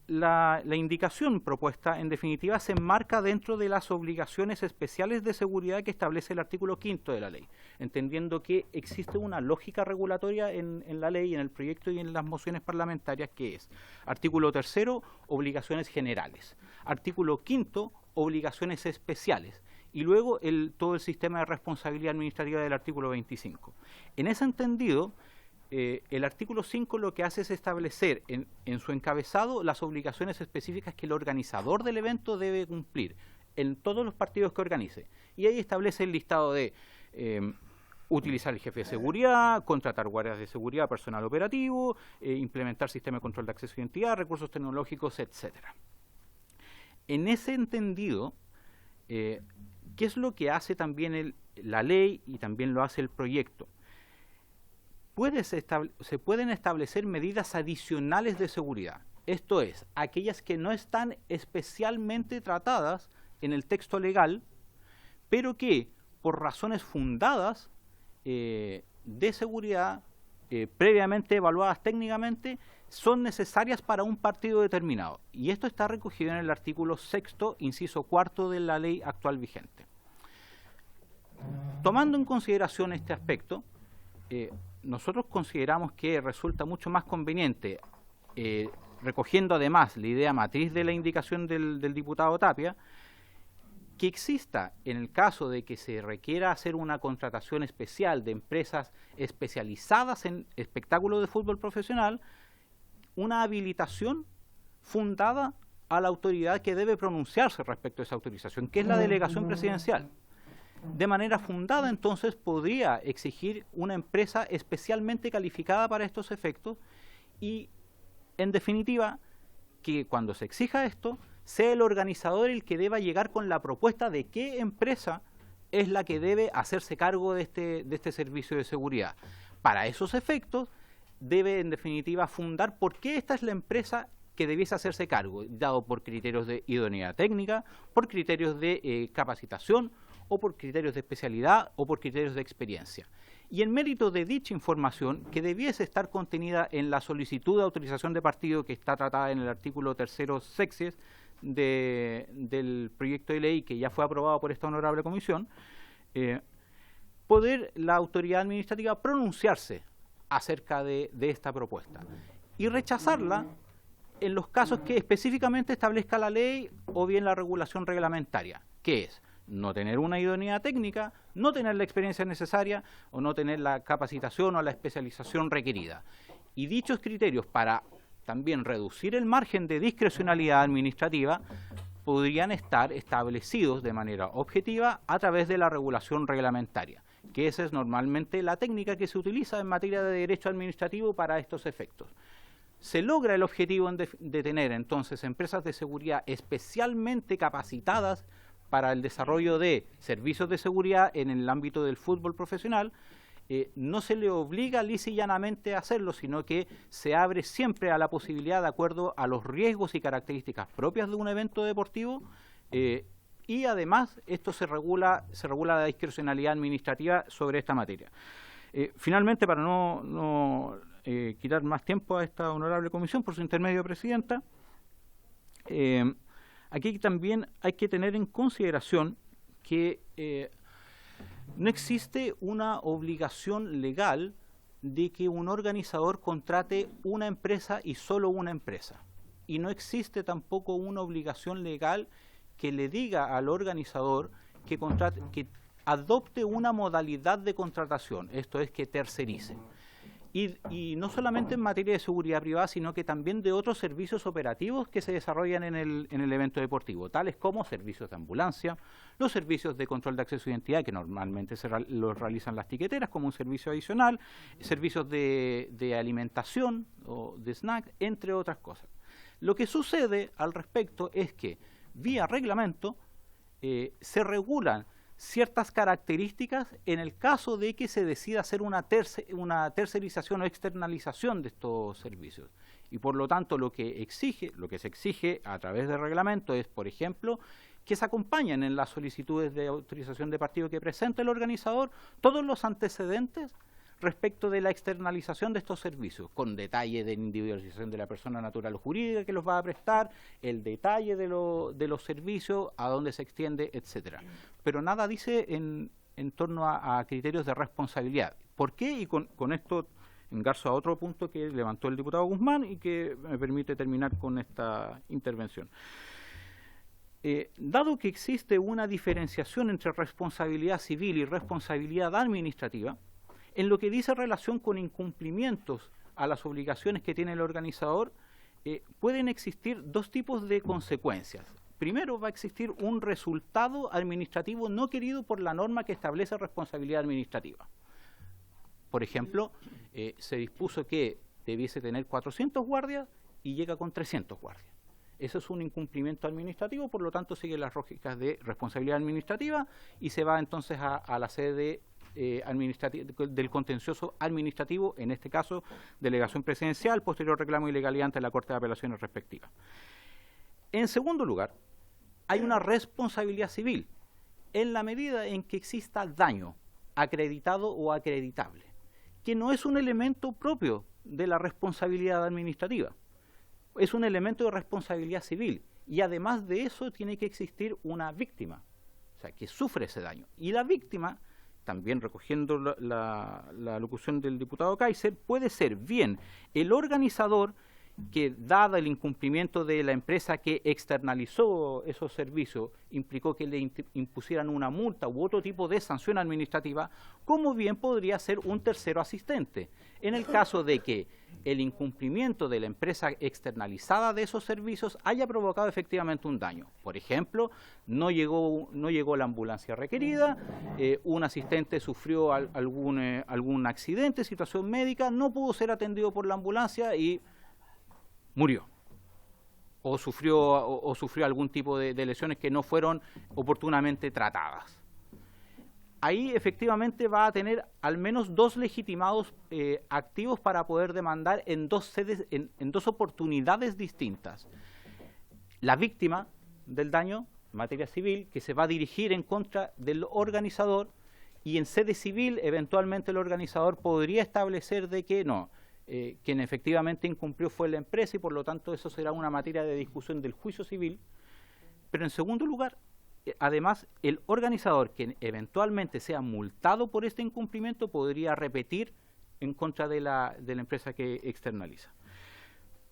la indicación propuesta, en definitiva, se enmarca dentro de las obligaciones especiales de seguridad que establece el artículo 5 de la ley, entendiendo que existe una lógica regulatoria en la ley, en el proyecto y en las mociones parlamentarias, que es artículo 3, obligaciones generales, artículo 5, obligaciones especiales, y luego todo el sistema de responsabilidad administrativa del artículo 25. En ese entendido, el artículo 5 lo que hace es establecer en su encabezado las obligaciones específicas que el organizador del evento debe cumplir en todos los partidos que organice. Y ahí establece el listado de utilizar el jefe de seguridad, contratar guardias de seguridad, personal operativo, implementar sistema de control de acceso a identidad, recursos tecnológicos, etcétera. En ese entendido, ¿qué es lo que hace también la ley y también lo hace el proyecto? Se pueden establecer medidas adicionales de seguridad, esto es, aquellas que no están especialmente tratadas en el texto legal, pero que por razones fundadas de seguridad, previamente evaluadas técnicamente, son necesarias para un partido determinado. Y esto está recogido en el artículo 6, inciso 4 de la ley actual vigente. Tomando en consideración este aspecto, nosotros consideramos que resulta mucho más conveniente, recogiendo además la idea matriz de la indicación del diputado Tapia, que exista, en el caso de que se requiera hacer una contratación especial de empresas especializadas en espectáculos de fútbol profesional, una habilitación fundada a la autoridad que debe pronunciarse respecto a esa autorización, que es la delegación presidencial. De manera fundada, entonces, podría exigir una empresa especialmente calificada para estos efectos y, en definitiva, que cuando se exija esto, sea el organizador el que deba llegar con la propuesta de qué empresa es la que debe hacerse cargo de este servicio de seguridad. Para esos efectos, debe, en definitiva, fundar por qué esta es la empresa que debiese hacerse cargo, dado por criterios de idoneidad técnica, por criterios de capacitación, o por criterios de especialidad o por criterios de experiencia. Y en mérito de dicha información, que debiese estar contenida en la solicitud de autorización de partido que está tratada en el artículo 3 sexes del proyecto de ley que ya fue aprobado por esta honorable comisión, poder la autoridad administrativa pronunciarse acerca de esta propuesta y rechazarla en los casos que específicamente establezca la ley o bien la regulación reglamentaria, que es no tener una idoneidad técnica, no tener la experiencia necesaria o no tener la capacitación o la especialización requerida. Y dichos criterios, para también reducir el margen de discrecionalidad administrativa, podrían estar establecidos de manera objetiva a través de la regulación reglamentaria, que esa es normalmente la técnica que se utiliza en materia de derecho administrativo para estos efectos. se logra el objetivo de tener entonces empresas de seguridad especialmente capacitadas para el desarrollo de servicios de seguridad en el ámbito del fútbol profesional, no se le obliga lisa y llanamente a hacerlo, sino que se abre siempre a la posibilidad de acuerdo a los riesgos y características propias de un evento deportivo, y además esto se regula la discrecionalidad administrativa sobre esta materia. Finalmente, para no quitar más tiempo a esta honorable comisión, por su intermedio, Presidenta, aquí también hay que tener en consideración que no existe una obligación legal de que un organizador contrate una empresa y solo una empresa. Y no existe tampoco una obligación legal que le diga al organizador que adopte una modalidad de contratación, esto es, que tercerice. Y no solamente en materia de seguridad privada, sino que también de otros servicios operativos que se desarrollan en el evento deportivo, tales como servicios de ambulancia, los servicios de control de acceso a identidad, que normalmente los realizan las tiqueteras como un servicio adicional, servicios de alimentación o de snack, entre otras cosas. Lo que sucede al respecto es que, vía reglamento, se regulan ciertas características en el caso de que se decida hacer una tercerización o externalización de estos servicios. Y por lo tanto lo que se exige a través del reglamento es, por ejemplo, que se acompañen en las solicitudes de autorización de partido que presente el organizador todos los antecedentes respecto de la externalización de estos servicios, con detalle de individualización de la persona natural o jurídica que los va a prestar, el detalle de los servicios, a dónde se extiende, etcétera. Pero nada dice en torno a criterios de responsabilidad. ¿Por qué? Y con esto engarzo a otro punto que levantó el diputado Guzmán y que me permite terminar con esta intervención. Dado que existe una diferenciación entre responsabilidad civil y responsabilidad administrativa, en lo que dice relación con incumplimientos a las obligaciones que tiene el organizador, pueden existir dos tipos de consecuencias. Primero, va a existir un resultado administrativo no querido por la norma que establece responsabilidad administrativa. Por ejemplo, se dispuso que debiese tener 400 guardias y llega con 300 guardias. Eso es un incumplimiento administrativo, por lo tanto sigue las lógicas de responsabilidad administrativa y se va entonces a la sede del contencioso administrativo, en este caso delegación presidencial, posterior reclamo de ilegalidad ante la Corte de Apelaciones respectiva. En segundo lugar, hay una responsabilidad civil en la medida en que exista daño acreditado o acreditable, que no es un elemento propio de la responsabilidad administrativa, es un elemento de responsabilidad civil, y además de eso tiene que existir una víctima, o sea, que sufre ese daño, y la víctima, también recogiendo la locución del diputado Kaiser, puede ser bien el organizador que, dado el incumplimiento de la empresa que externalizó esos servicios, implicó que le impusieran una multa u otro tipo de sanción administrativa, como bien podría ser un tercero asistente, en el caso de que el incumplimiento de la empresa externalizada de esos servicios haya provocado efectivamente un daño. Por ejemplo, no llegó la ambulancia requerida, un asistente sufrió algún accidente, situación médica, no pudo ser atendido por la ambulancia y murió. O sufrió algún tipo de lesiones que no fueron oportunamente tratadas. Ahí efectivamente va a tener al menos dos legitimados activos para poder demandar en dos sedes, en dos oportunidades distintas. La víctima del daño, en materia civil, que se va a dirigir en contra del organizador, y en sede civil eventualmente el organizador podría establecer de que no, quien efectivamente incumplió fue la empresa y por lo tanto eso será una materia de discusión del juicio civil. Pero en segundo lugar, además, el organizador que eventualmente sea multado por este incumplimiento podría repetir en contra de la empresa que externaliza.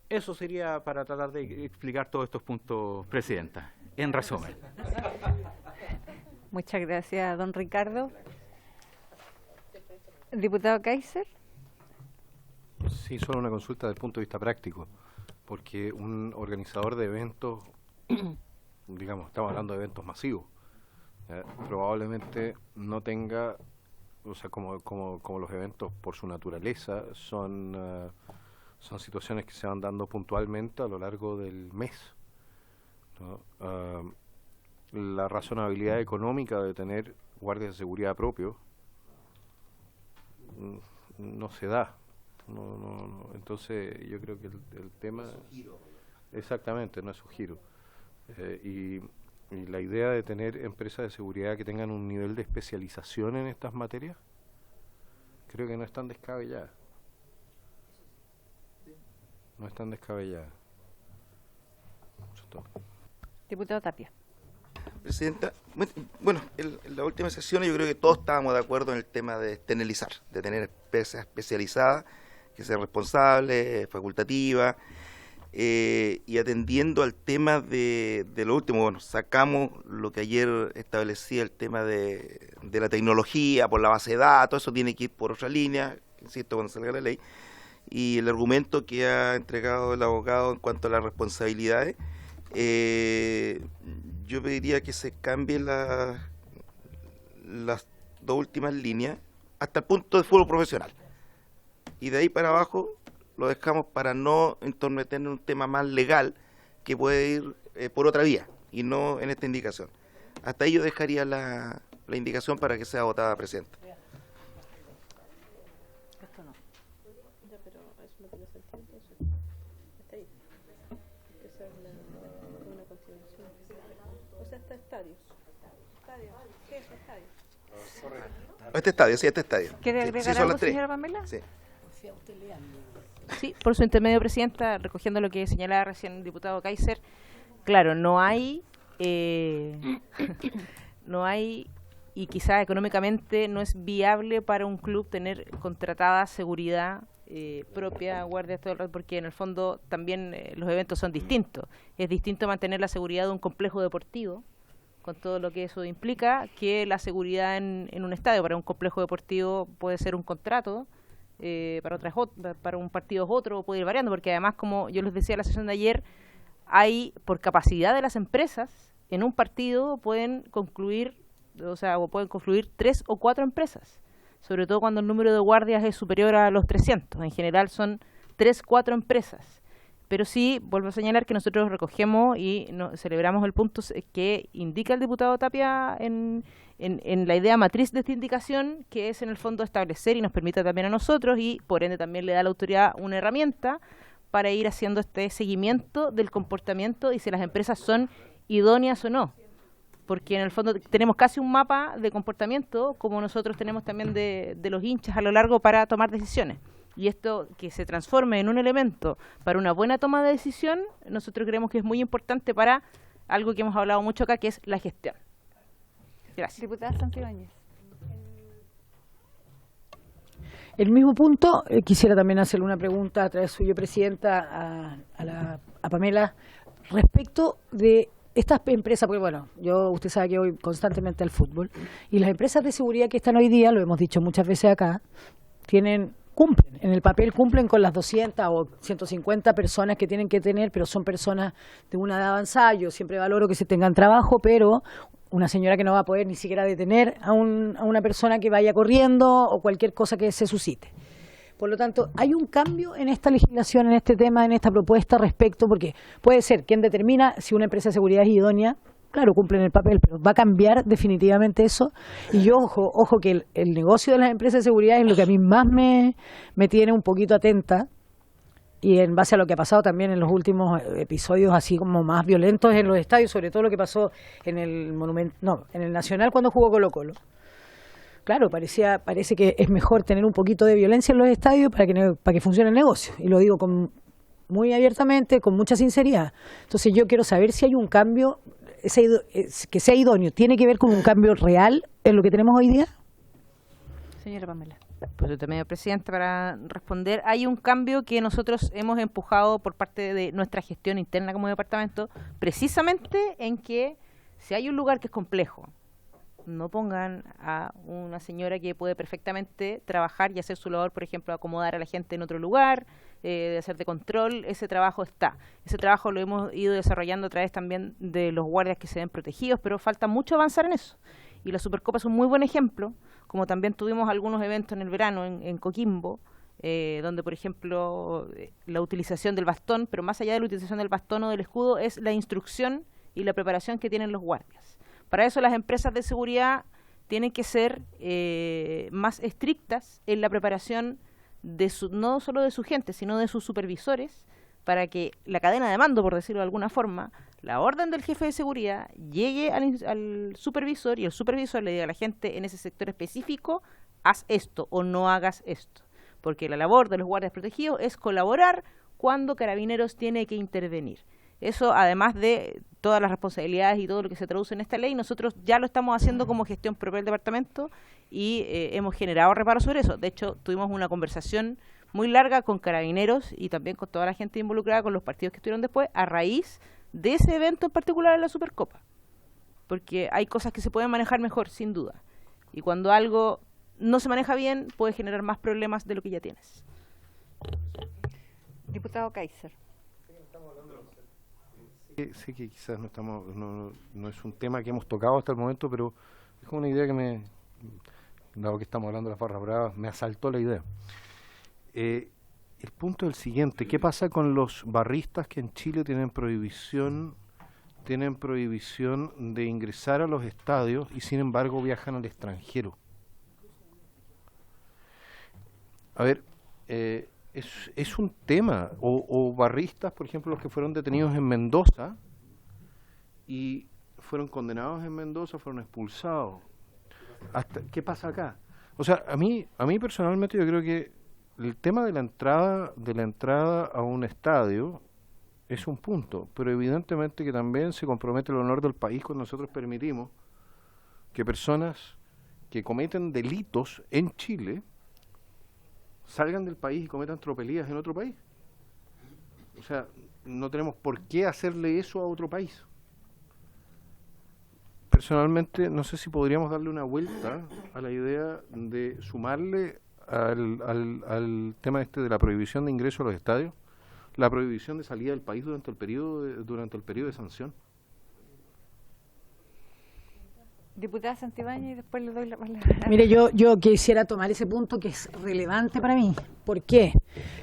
Eso sería para tratar de explicar todos estos puntos, Presidenta, en resumen. Muchas gracias, don Ricardo. Diputado Kaiser. Sí, solo una consulta desde el punto de vista práctico, porque un organizador de eventos, digamos, estamos hablando de eventos masivos, probablemente no tenga, o sea, como los eventos por su naturaleza son son situaciones que se van dando puntualmente a lo largo del mes, ¿no? La razonabilidad económica de tener guardias de seguridad propios no se da. No. Entonces yo creo que el tema... No es un giro. Exactamente, no es un giro. Y la idea de tener empresas de seguridad que tengan un nivel de especialización en estas materias, creo que no es tan descabellada. No es tan descabellada. Eso es todo. Diputado Tapia. Presidenta, bueno, en la última sesión yo creo que todos estábamos de acuerdo en el tema de externalizar, de tener empresas especializadas, que sea responsable, facultativa, y atendiendo al tema de lo último, bueno, sacamos lo que ayer establecía el tema de la tecnología, por la base de datos, eso tiene que ir por otra línea, insisto, cuando salga la ley, y el argumento que ha entregado el abogado en cuanto a las responsabilidades, yo pediría que se cambien las dos últimas líneas hasta el punto de fútbol profesional, y de ahí para abajo lo dejamos para no entorpecer un tema más legal que puede ir por otra vía y no en esta indicación. Hasta ahí yo dejaría la indicación para que sea votada, Presidenta. Esto no. Ya, pero eso no tiene sentido, entonces. Está ahí. Esa es una continuación. O sea, está estadios. Estadios. ¿Qué es estadio? Este estadio, sí, este estadio. ¿Quiere Sí, agregar sí, son algo, las tres. señora Pamela? Sí. Sí, por su intermedio, Presidenta, recogiendo lo que señalaba recién el diputado Kaiser, claro, no hay, y quizás económicamente no es viable para un club tener contratada seguridad propia, guardias, todo el rato, porque en el fondo también los eventos son distintos. Es distinto mantener la seguridad de un complejo deportivo, con todo lo que eso implica, que la seguridad en un estadio. Para un complejo deportivo puede ser un contrato, para un partido es otro, puede ir variando, porque además, como yo les decía en la sesión de ayer, hay, por capacidad de las empresas, en un partido pueden confluir 3 o 4 empresas, sobre todo cuando el número de guardias es superior a los 300. En general son 3 o 4 empresas. Pero sí, vuelvo a señalar que nosotros recogemos y celebramos el punto que indica el diputado Tapia en la idea matriz de esta indicación, que es en el fondo establecer y nos permite también a nosotros, y por ende también le da a la autoridad una herramienta para ir haciendo este seguimiento del comportamiento y si las empresas son idóneas o no. Porque en el fondo tenemos casi un mapa de comportamiento, como nosotros tenemos también de los hinchas a lo largo para tomar decisiones. Y esto que se transforme en un elemento para una buena toma de decisión, nosotros creemos que es muy importante para algo que hemos hablado mucho acá, que es la gestión. Gracias. Diputada Santibáñez. El mismo punto, quisiera también hacerle una pregunta a través suyo, Presidenta, a Pamela, respecto de estas empresas, porque bueno, usted sabe que voy constantemente al fútbol, y las empresas de seguridad que están hoy día, lo hemos dicho muchas veces acá, cumplen, en el papel cumplen con las 200 o 150 personas que tienen que tener, pero son personas de una edad avanzada. Yo siempre valoro que se tengan trabajo, pero una señora que no va a poder ni siquiera detener a una persona que vaya corriendo o cualquier cosa que se suscite. Por lo tanto, hay un cambio en esta legislación, en este tema, en esta propuesta respecto, porque puede ser quien determina si una empresa de seguridad es idónea. Claro, cumplen el papel, pero va a cambiar definitivamente eso. Y yo, ojo que el negocio de las empresas de seguridad es lo que a mí más me tiene un poquito atenta, y en base a lo que ha pasado también en los últimos episodios así como más violentos en los estadios, sobre todo lo que pasó en el en el Nacional cuando jugó Colo-Colo. Claro, parece que es mejor tener un poquito de violencia en los estadios para que funcione el negocio. Y lo digo muy abiertamente, con mucha sinceridad. Entonces yo quiero saber si hay un cambio que sea idóneo. ¿Tiene que ver con un cambio real en lo que tenemos hoy día? Señora Pamela. Pues yo también, Presidenta, para responder, hay un cambio que nosotros hemos empujado por parte de nuestra gestión interna como departamento, precisamente en que si hay un lugar que es complejo, no pongan a una señora que puede perfectamente trabajar y hacer su labor, por ejemplo, acomodar a la gente en otro lugar, de hacer de control. Ese trabajo está. Ese trabajo lo hemos ido desarrollando a través también de los guardias que se ven protegidos, pero falta mucho avanzar en eso. Y la Supercopa es un muy buen ejemplo, como también tuvimos algunos eventos en el verano en Coquimbo, donde, por ejemplo, la utilización del bastón, pero más allá de la utilización del bastón o del escudo, es la instrucción y la preparación que tienen los guardias. Para eso las empresas de seguridad tienen que ser más estrictas en la preparación no solo de su gente, sino de sus supervisores, para que la cadena de mando, por decirlo de alguna forma, la orden del jefe de seguridad llegue al supervisor y el supervisor le diga a la gente en ese sector específico, haz esto o no hagas esto. Porque la labor de los guardias protegidos es colaborar cuando Carabineros tiene que intervenir. Eso, además de todas las responsabilidades y todo lo que se traduce en esta ley, nosotros ya lo estamos haciendo como gestión propia del departamento y hemos generado reparos sobre eso. De hecho, tuvimos una conversación muy larga con Carabineros y también con toda la gente involucrada, con los partidos que estuvieron después, a raíz de ese evento en particular en la Supercopa. Porque hay cosas que se pueden manejar mejor, sin duda. Y cuando algo no se maneja bien, puede generar más problemas de lo que ya tienes. Diputado Kaiser. Sé que quizás no es un tema que hemos tocado hasta el momento, pero es una idea que dado que estamos hablando de las barras bravas, me asaltó la idea. El punto es el siguiente: ¿qué pasa con los barristas que en Chile tienen prohibición de ingresar a los estadios y sin embargo viajan al extranjero? A ver, es un tema, o barristas, por ejemplo, los que fueron detenidos en Mendoza y fueron condenados en Mendoza, fueron expulsados. ¿Qué pasa acá? O sea, a mí personalmente yo creo que el tema de la entrada a un estadio es un punto, pero evidentemente que también se compromete el honor del país cuando nosotros permitimos que personas que cometen delitos en Chile salgan del país y cometan tropelías en otro país. O sea, no tenemos por qué hacerle eso a otro país. Personalmente, no sé si podríamos darle una vuelta a la idea de sumarle al tema de la prohibición de ingreso a los estadios, la prohibición de salida del país durante el periodo de sanción. Diputada Santibáñez, y después le doy la palabra. Mire, yo quisiera tomar ese punto que es relevante para mí. ¿Por qué?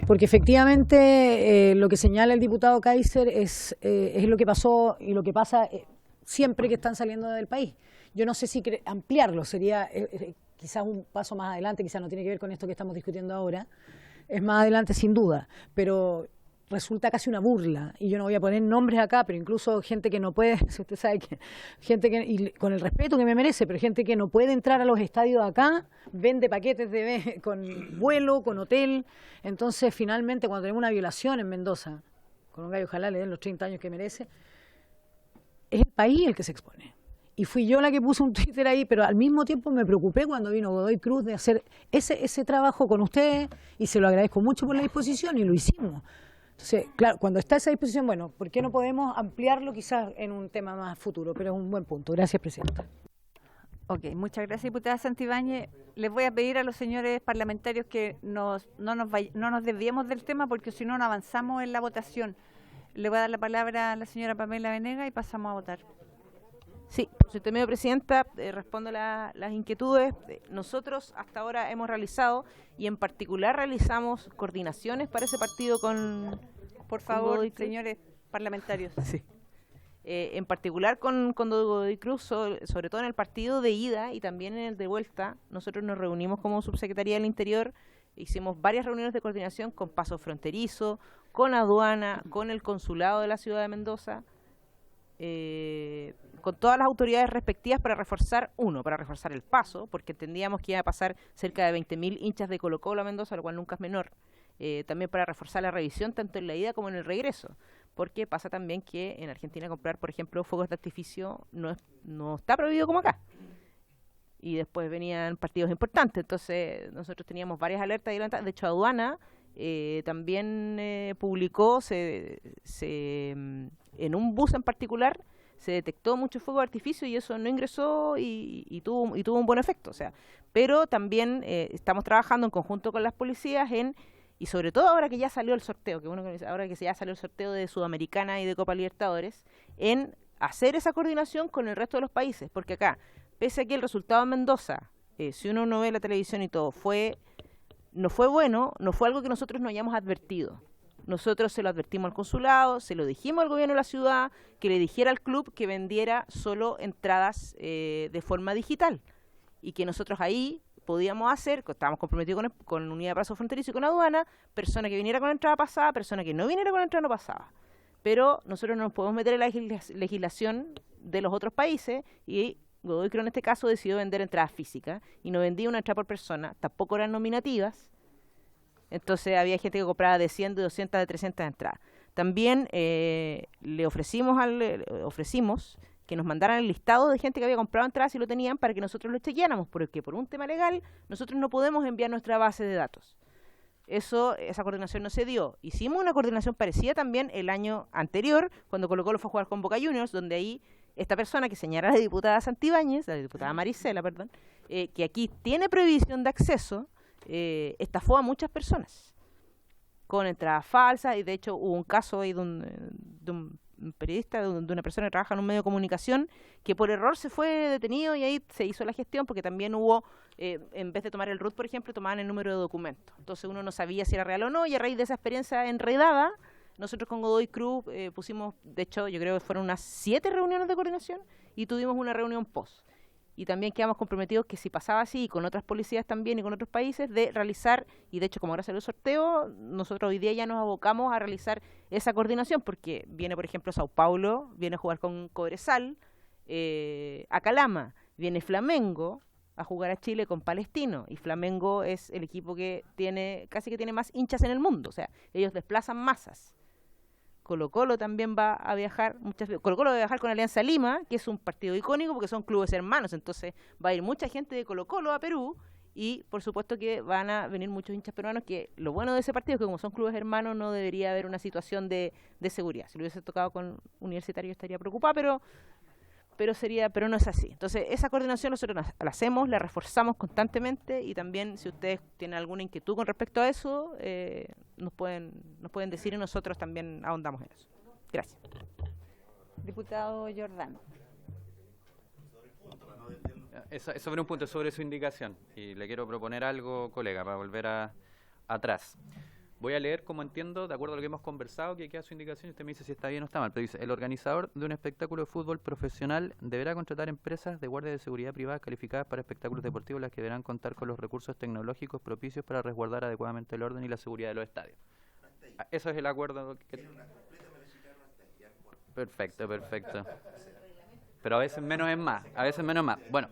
Porque efectivamente lo que señala el diputado Kaiser es lo que pasó y lo que pasa siempre que están saliendo del país. Yo no sé si ampliarlo, sería quizás un paso más adelante, quizás no tiene que ver con esto que estamos discutiendo ahora, es más adelante sin duda, pero resulta casi una burla, y yo no voy a poner nombres acá, pero incluso gente que no puede, si usted sabe que, y con el respeto que me merece, pero gente que no puede entrar a los estadios acá, vende paquetes con vuelo, con hotel. Entonces finalmente cuando tenemos una violación en Mendoza, con un gallo, ojalá le den los 30 años que merece, es el país el que se expone. Y fui yo la que puse un Twitter ahí, pero al mismo tiempo me preocupé cuando vino Godoy Cruz de hacer ese trabajo con ustedes, y se lo agradezco mucho por la disposición, y lo hicimos. Entonces, claro, cuando está esa disposición, bueno, ¿por qué no podemos ampliarlo quizás en un tema más futuro? Pero es un buen punto. Gracias, Presidenta. Ok, muchas gracias, diputada Santibáñez. Les voy a pedir a los señores parlamentarios que no nos desviemos del tema, porque si no, no avanzamos en la votación. Le voy a dar la palabra a la señora Pamela Venegas y pasamos a votar. Sí, por su intermedio, Presidenta, respondo las inquietudes. Nosotros hasta ahora hemos realizado, y en particular realizamos coordinaciones para ese partido con... Por favor, señores parlamentarios. Sí. En particular con Godoy Cruz, sobre todo en el partido de ida y también en el de vuelta. Nosotros nos reunimos como Subsecretaría del Interior, hicimos varias reuniones de coordinación con Paso Fronterizo, con Aduana, con el Consulado de la Ciudad de Mendoza, con todas las autoridades respectivas para reforzar el paso, porque entendíamos que iba a pasar cerca de 20.000 hinchas de Colo-Colo a Mendoza, lo cual nunca es menor. También para reforzar la revisión tanto en la ida como en el regreso, porque pasa también que en Argentina comprar, por ejemplo, fuegos de artificio no está prohibido como acá. Y después venían partidos importantes, entonces nosotros teníamos varias alertas adelantadas. De hecho, Aduana también publicó, en un bus en particular, se detectó mucho fuego de artificio y eso no ingresó y tuvo un buen efecto. O sea, pero también estamos trabajando en conjunto con las policías y sobre todo ahora que ya salió el sorteo, ahora que ya salió el sorteo de Sudamericana y de Copa Libertadores, en hacer esa coordinación con el resto de los países, porque acá, pese a que el resultado en Mendoza, si uno no ve la televisión y todo, fue no fue bueno, no fue algo que nosotros no hayamos advertido. Nosotros se lo advertimos al consulado, se lo dijimos al gobierno de la ciudad, que le dijera al club que vendiera solo entradas de forma digital y que nosotros ahí podíamos hacer, estábamos comprometidos con Unidad de Paso Fronterizo y con Aduana, persona que viniera con la entrada pasada, persona que no viniera con la entrada no pasaba. Pero nosotros no nos podemos meter en la legislación de los otros países y Godoy Creo en este caso decidió vender entradas físicas y no vendía una entrada por persona, tampoco eran nominativas. Entonces había gente que compraba de 100, de 200, de 300 entradas. También le ofrecimos que nos mandaran el listado de gente que había comprado entradas si lo tenían para que nosotros lo chequeáramos, porque por un tema legal nosotros no podemos enviar nuestra base de datos. Esa coordinación no se dio. Hicimos una coordinación parecida también el año anterior, cuando Colo-Colo fue a jugar con Boca Juniors, donde ahí esta persona que señala la diputada Santibáñez, la diputada Maricela, perdón, que aquí tiene prohibición de acceso, estafó a muchas personas con entradas falsas, y de hecho hubo un caso ahí de un periodista, de una persona que trabaja en un medio de comunicación, que por error se fue detenido y ahí se hizo la gestión, porque también hubo, en vez de tomar el RUT, por ejemplo, tomaban el número de documento. Entonces uno no sabía si era real o no, y a raíz de esa experiencia enredada, nosotros con Godoy Cruz pusimos, de hecho, yo creo que fueron unas 7 reuniones de coordinación y tuvimos una reunión post. Y también quedamos comprometidos que si pasaba así, y con otras policías también y con otros países, de realizar, y de hecho como ahora salió el sorteo, nosotros hoy día ya nos abocamos a realizar esa coordinación, porque viene, por ejemplo, Sao Paulo, viene a jugar con Cobresal, a Calama, viene Flamengo a jugar a Chile con Palestino, y Flamengo es el equipo que casi que tiene más hinchas en el mundo, o sea, ellos desplazan masas. Colo-Colo también va a viajar, Colo-Colo va a viajar con Alianza Lima, que es un partido icónico porque son clubes hermanos, entonces va a ir mucha gente de Colo-Colo a Perú y por supuesto que van a venir muchos hinchas peruanos, que lo bueno de ese partido es que como son clubes hermanos no debería haber una situación de seguridad. Si lo hubiese tocado con Universitario estaría preocupada, pero no es así. Entonces esa coordinación nosotros la hacemos, la reforzamos constantemente, y también si ustedes tienen alguna inquietud con respecto a eso, nos pueden decir y nosotros también ahondamos en eso. Gracias. Diputado Jordán. Sobre un punto, sobre su indicación, y le quiero proponer algo, colega, para volver atrás. Voy a leer como entiendo, de acuerdo a lo que hemos conversado, que queda su indicación y usted me dice si está bien o está mal. Pero dice: el organizador de un espectáculo de fútbol profesional deberá contratar empresas de guardia de seguridad privadas calificadas para espectáculos deportivos, las que deberán contar con los recursos tecnológicos propicios para resguardar adecuadamente el orden y la seguridad de los estadios. Eso es el acuerdo que... Perfecto. Pero a veces menos es más, Bueno,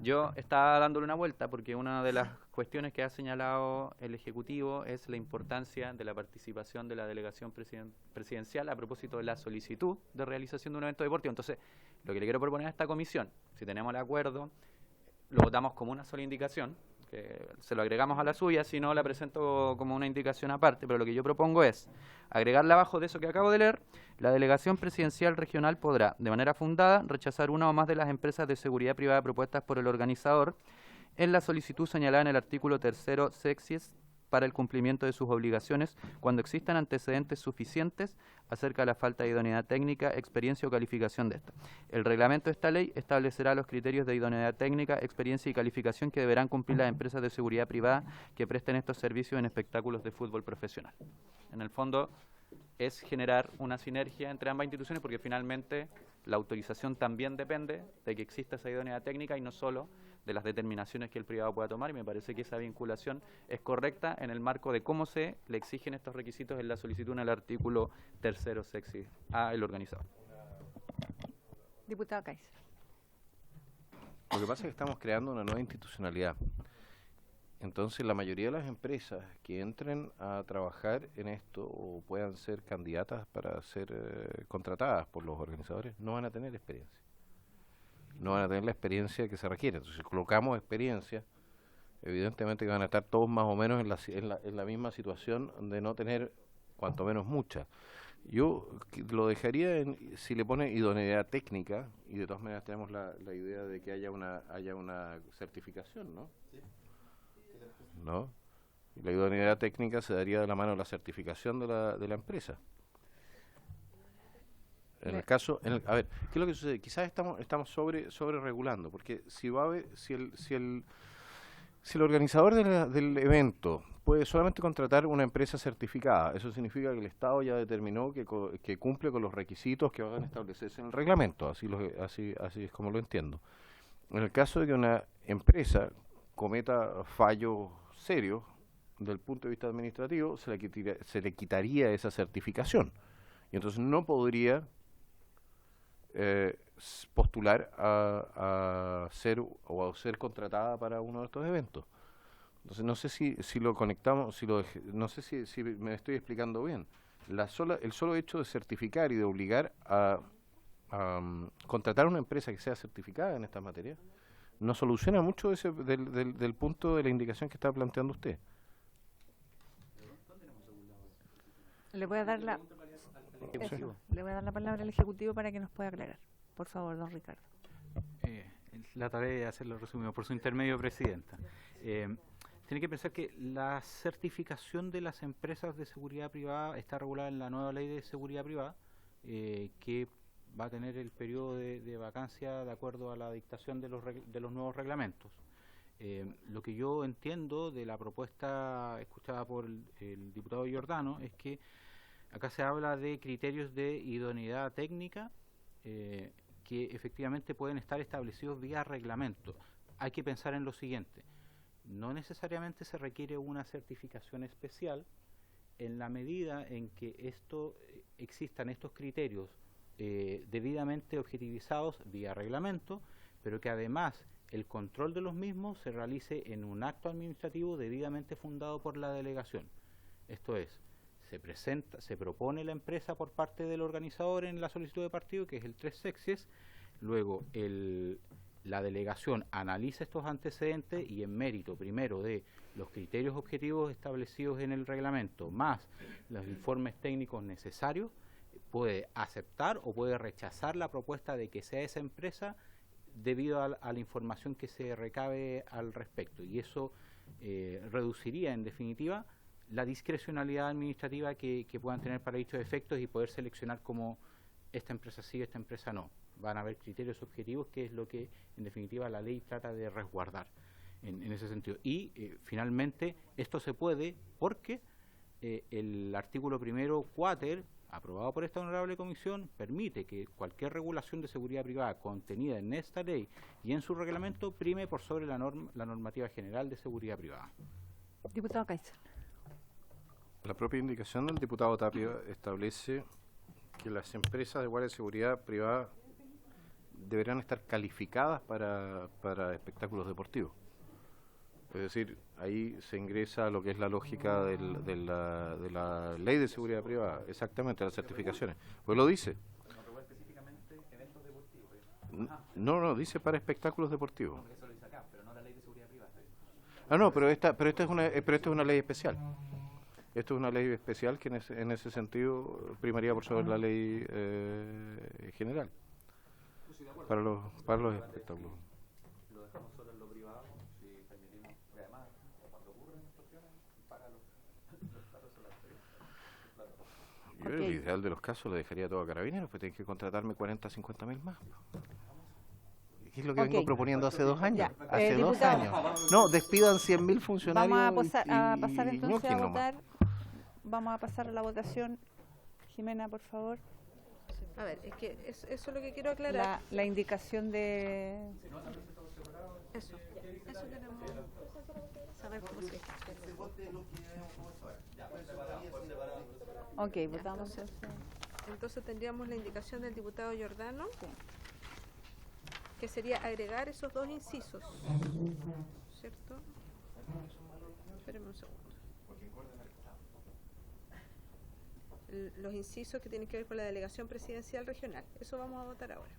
yo estaba dándole una vuelta porque una de las cuestiones que ha señalado el Ejecutivo es la importancia de la participación de la delegación presidencial a propósito de la solicitud de realización de un evento deportivo. Entonces, lo que le quiero proponer a esta comisión, si tenemos el acuerdo, lo votamos como una sola indicación, que se lo agregamos a la suya, si no la presento como una indicación aparte, pero lo que yo propongo es agregarle abajo de eso que acabo de leer: la delegación presidencial regional podrá, de manera fundada, rechazar una o más de las empresas de seguridad privada propuestas por el organizador en la solicitud señalada en el artículo 3º sexies para el cumplimiento de sus obligaciones cuando existan antecedentes suficientes acerca de la falta de idoneidad técnica, experiencia o calificación de esta. El reglamento de esta ley establecerá los criterios de idoneidad técnica, experiencia y calificación que deberán cumplir las empresas de seguridad privada que presten estos servicios en espectáculos de fútbol profesional. En el fondo es generar una sinergia entre ambas instituciones, porque finalmente la autorización también depende de que exista esa idoneidad técnica y no solo de las determinaciones que el privado pueda tomar, y me parece que esa vinculación es correcta en el marco de cómo se le exigen estos requisitos en la solicitud en el artículo 3º sexies al organizador. Diputado Kaiser. Lo que pasa es que estamos creando una nueva institucionalidad. Entonces, la mayoría de las empresas que entren a trabajar en esto o puedan ser candidatas para ser contratadas por los organizadores no van a tener experiencia. No van a tener la experiencia que se requiere. Entonces, si colocamos experiencia, evidentemente que van a estar todos más o menos en la misma situación de no tener cuanto menos mucha. Yo lo dejaría si le pone idoneidad técnica, y de todas maneras tenemos la idea de que haya una certificación, ¿no? Sí. ¿No? Y la idoneidad técnica se daría de la mano de la certificación de la empresa. En el caso, a ver, ¿qué es lo que sucede? Quizás estamos sobre regulando, porque si Si el organizador del evento puede solamente contratar una empresa certificada, eso significa que el Estado ya determinó que cumple con los requisitos que van a establecerse en el reglamento, así es como lo entiendo. En el caso de que una empresa cometa fallos serios desde el punto de vista administrativo, se le quitaría esa certificación y entonces no podría postular a ser contratada para uno de estos eventos. Entonces no sé si lo conectamos, no sé si me estoy explicando bien. El solo hecho de certificar y de obligar a contratar una empresa que sea certificada en esta materia no soluciona mucho del punto de la indicación que está planteando usted. Le voy a dar la palabra al Ejecutivo para que nos pueda aclarar. Por favor, don Ricardo. La tarea de hacerlo resumido por su intermedio, Presidenta. Tiene que pensar que la certificación de las empresas de seguridad privada está regulada en la nueva ley de seguridad privada, que va a tener el periodo de vacancia de acuerdo a la dictación de los nuevos reglamentos. Lo que yo entiendo de la propuesta escuchada por el diputado Giordano es que acá se habla de criterios de idoneidad técnica que efectivamente pueden estar establecidos vía reglamento. Hay que pensar en lo siguiente: no necesariamente se requiere una certificación especial en la medida en que existan estos criterios debidamente objetivizados vía reglamento, pero que además el control de los mismos se realice en un acto administrativo debidamente fundado por la delegación. Esto es, se propone la empresa por parte del organizador en la solicitud de partido, que es el 3 sexies, luego la delegación analiza estos antecedentes y en mérito primero de los criterios objetivos establecidos en el reglamento, más los informes técnicos necesarios, puede aceptar o puede rechazar la propuesta de que sea esa empresa debido a la información que se recabe al respecto, y eso reduciría en definitiva la discrecionalidad administrativa que puedan tener para dichos efectos y poder seleccionar como esta empresa sí, esta empresa no. Van a haber criterios objetivos, que es lo que en definitiva la ley trata de resguardar en ese sentido. Y finalmente esto se puede porque el artículo primero quater, aprobado por esta honorable comisión, permite que cualquier regulación de seguridad privada contenida en esta ley y en su reglamento prime por sobre la normativa general de seguridad privada. Diputado Kaiser. La propia indicación del diputado Tapia establece que las empresas de guardia de seguridad privada deberán estar calificadas para espectáculos deportivos. Es decir, ahí se ingresa a lo que es la lógica de la ley de seguridad privada, exactamente, las certificaciones. Pues lo dice. No específicamente eventos deportivos. No, dice para espectáculos deportivos. Eso lo dice acá, pero no la ley de seguridad privada. No, pero esta es una ley especial. Esto es una ley especial que en ese sentido primaría por sobre la ley general para los espectáculos. Lo dejamos solo en lo privado, si permitimos, y además cuando ocurren situaciones para los casos Yo en el ideal de los casos le dejaría todo a Carabineros, pues tienen que contratarme 40, 50 mil más. ¿Qué es lo que vengo proponiendo hace 2 años? Ya. Hace 2 Diputado. años. No, despidan 100.000 funcionarios. Vamos a pasar entonces ñoquis a nomás. votar. Vamos a pasar a la votación. Jimena, por favor. A ver, es que eso es lo que quiero aclarar. La indicación de... Eso queremos saber cómo se... Ok, votamos. Entonces tendríamos la indicación del diputado Giordano, que sería agregar esos 2 incisos, ¿cierto? Espérenme un segundo. Los incisos que tienen que ver con la delegación presidencial regional. Eso vamos a votar ahora.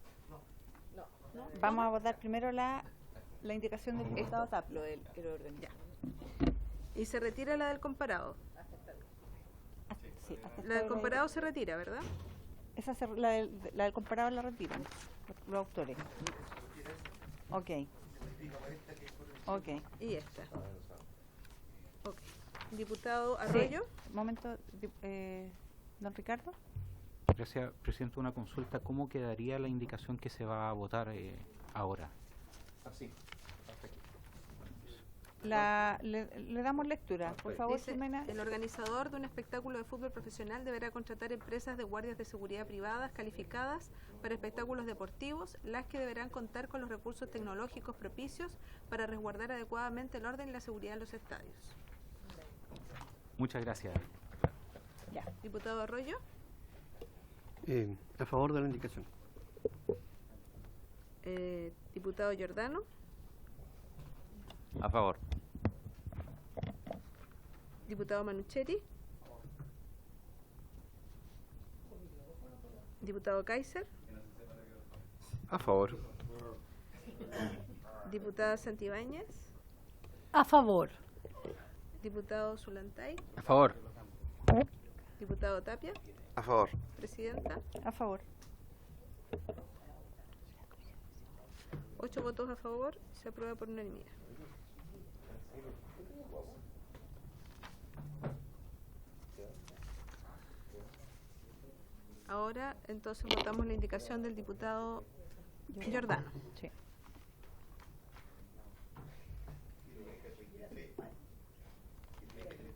No. Vamos a votar primero la indicación del diputado Tapia. Ya. Y se retira la del comparado. Sí, hasta La del comparado se retira, ¿verdad? la del comparado la retiran los autores. Ok. Y esta. Ok. Diputado Arroyo. Sí. Momento, don Ricardo. Gracias, Presidente. Una consulta: ¿cómo quedaría la indicación que se va a votar ahora? Así. Le damos lectura. Por favor, Dice, Ximena. el organizador de un espectáculo de fútbol profesional deberá contratar empresas de guardias de seguridad privadas calificadas para espectáculos deportivos, las que deberán contar con los recursos tecnológicos propicios para resguardar adecuadamente el orden y la seguridad en los estadios. Muchas gracias. Ya. Diputado Arroyo, A favor de la indicación. diputado Giordano, A favor. diputado Manucheri, diputado Kaiser, A favor. diputada Santibáñez, A favor. diputado Zulantay, A favor. diputado Tapia, A favor. presidenta. A favor. 8 votos a favor, se aprueba por unanimidad. Ahora, entonces, votamos la indicación del diputado Giordano. Sí.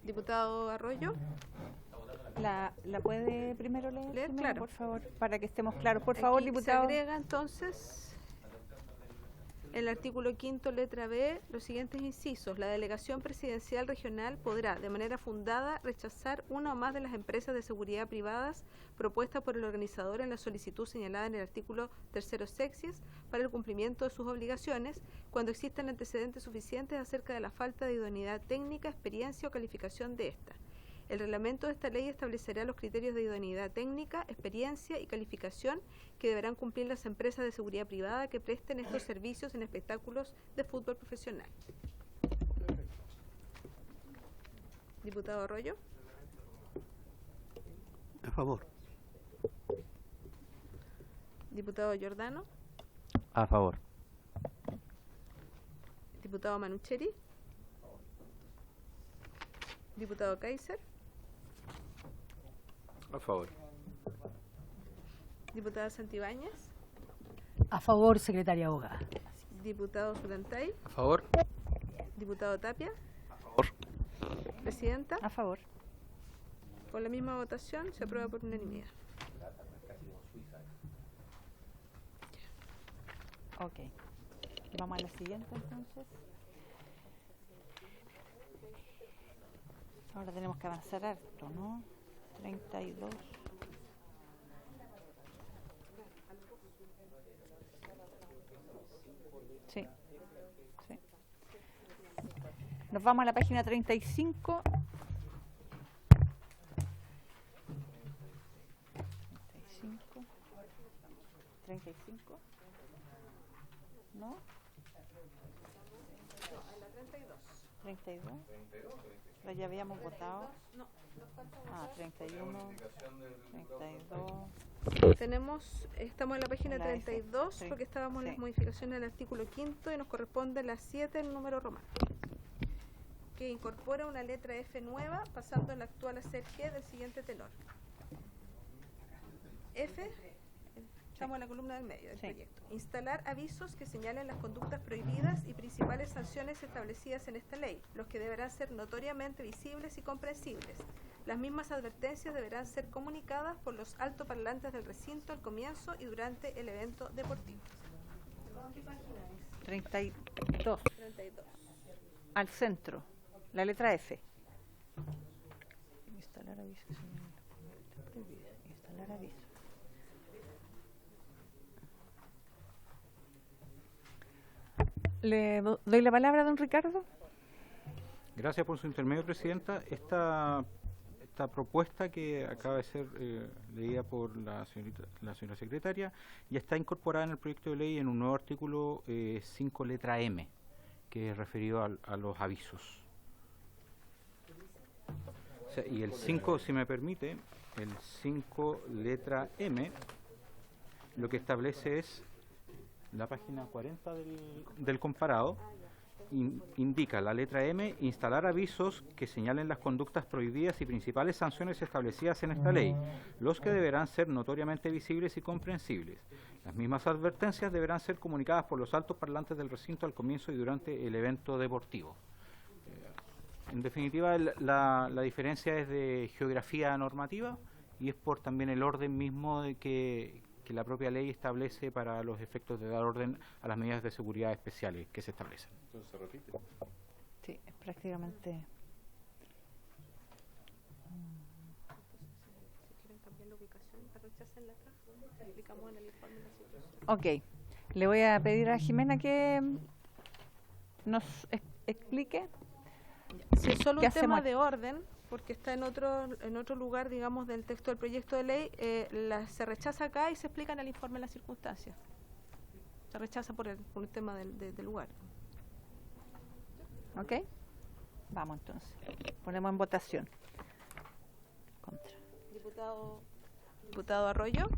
Diputado Arroyo, ¿La puede primero leer? Leer, Ximena, claro. por favor, para que estemos claros. Por favor, aquí diputado. se agrega entonces el artículo 5, letra B, los siguientes incisos. La delegación presidencial regional podrá, de manera fundada, rechazar una o más de las empresas de seguridad privadas propuestas por el organizador en la solicitud señalada en el artículo 3 sexies para el cumplimiento de sus obligaciones, cuando existan antecedentes suficientes acerca de la falta de idoneidad técnica, experiencia o calificación de esta. El reglamento de esta ley establecerá los criterios de idoneidad técnica, experiencia y calificación que deberán cumplir las empresas de seguridad privada que presten estos servicios en espectáculos de fútbol profesional. Diputado Arroyo, A favor. diputado Giordano, A favor. diputado Manucheri, diputado Kaiser, A favor. diputada Santibáñez, A favor, secretaria abogada. diputado Zulantay, A favor. diputado Tapia, A favor. presidenta. A favor. Con la misma votación se aprueba por unanimidad. Ok. Vamos a la siguiente entonces. Ahora tenemos que avanzar harto, ¿no? 32. Sí. Sí. Nos vamos a la página 35. 35. ¿No? En la 32. 32. La ya habíamos votado. No, Ah, 31. 32. Estamos en la página La F, 32 sí, porque estábamos en las sí. modificaciones del artículo 5 y nos corresponde la 7 en número romano, que incorpora una letra F nueva pasando la actual a ser G del siguiente tenor. F, estamos en la columna del medio del Sí. proyecto. Instalar avisos que señalen las conductas prohibidas y principales sanciones establecidas en esta ley, los que deberán ser notoriamente visibles y comprensibles. Las mismas advertencias deberán ser comunicadas por los altoparlantes del recinto al comienzo y durante el evento deportivo. ¿Qué página es? 32. 32. Al centro. La letra F. Instalar avisos. Instalar avisos. Le doy la palabra a don Ricardo. Gracias por su intermedio, Presidenta. Esta propuesta que acaba de ser leída por la señora secretaria ya está incorporada en el proyecto de ley en un nuevo artículo 5 letra M, que es referido a los avisos. O sea, y el 5, si me permite, el 5 letra M, lo que establece es la página 40 del comparado. Indica la letra M, instalar avisos que señalen las conductas prohibidas y principales sanciones establecidas en esta ley, los que deberán ser notoriamente visibles y comprensibles. Las mismas advertencias deberán ser comunicadas por los altos parlantes del recinto al comienzo y durante el evento deportivo. En definitiva, la diferencia es de geografía normativa y es por también el orden mismo de que la propia ley establece para los efectos de dar orden a las medidas de seguridad especiales que se establecen. Entonces se repite. Sí, es prácticamente. Si quieren cambiar la ubicación, rechacen la caja. Explicamos en el informe la situación. Ok, le voy a pedir a Jimena que nos explique. Si es solo ¿Qué un tema hacemos? de orden, porque está en otro lugar, digamos, del texto del proyecto de ley, se rechaza acá y se explica en el informe las circunstancias. Se rechaza por el tema del lugar. ¿Ok? Vamos entonces. Ponemos en votación. Contra. Diputado Arroyo,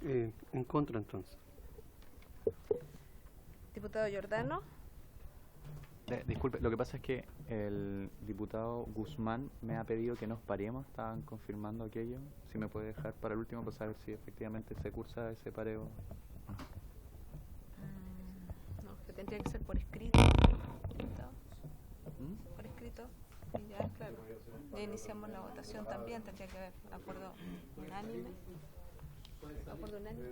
En contra, entonces. diputado Giordano, Disculpe, lo que pasa es que el diputado Guzmán me ha pedido que nos paremos, estaban confirmando aquello. Si me puede dejar para el último para saber si efectivamente se cursa ese pareo. no, que tendría que ser por escrito. Diputado. Por escrito. Y ya, claro. Ya iniciamos la votación también, tendría que haber acuerdo unánime. Acuerdo unánime.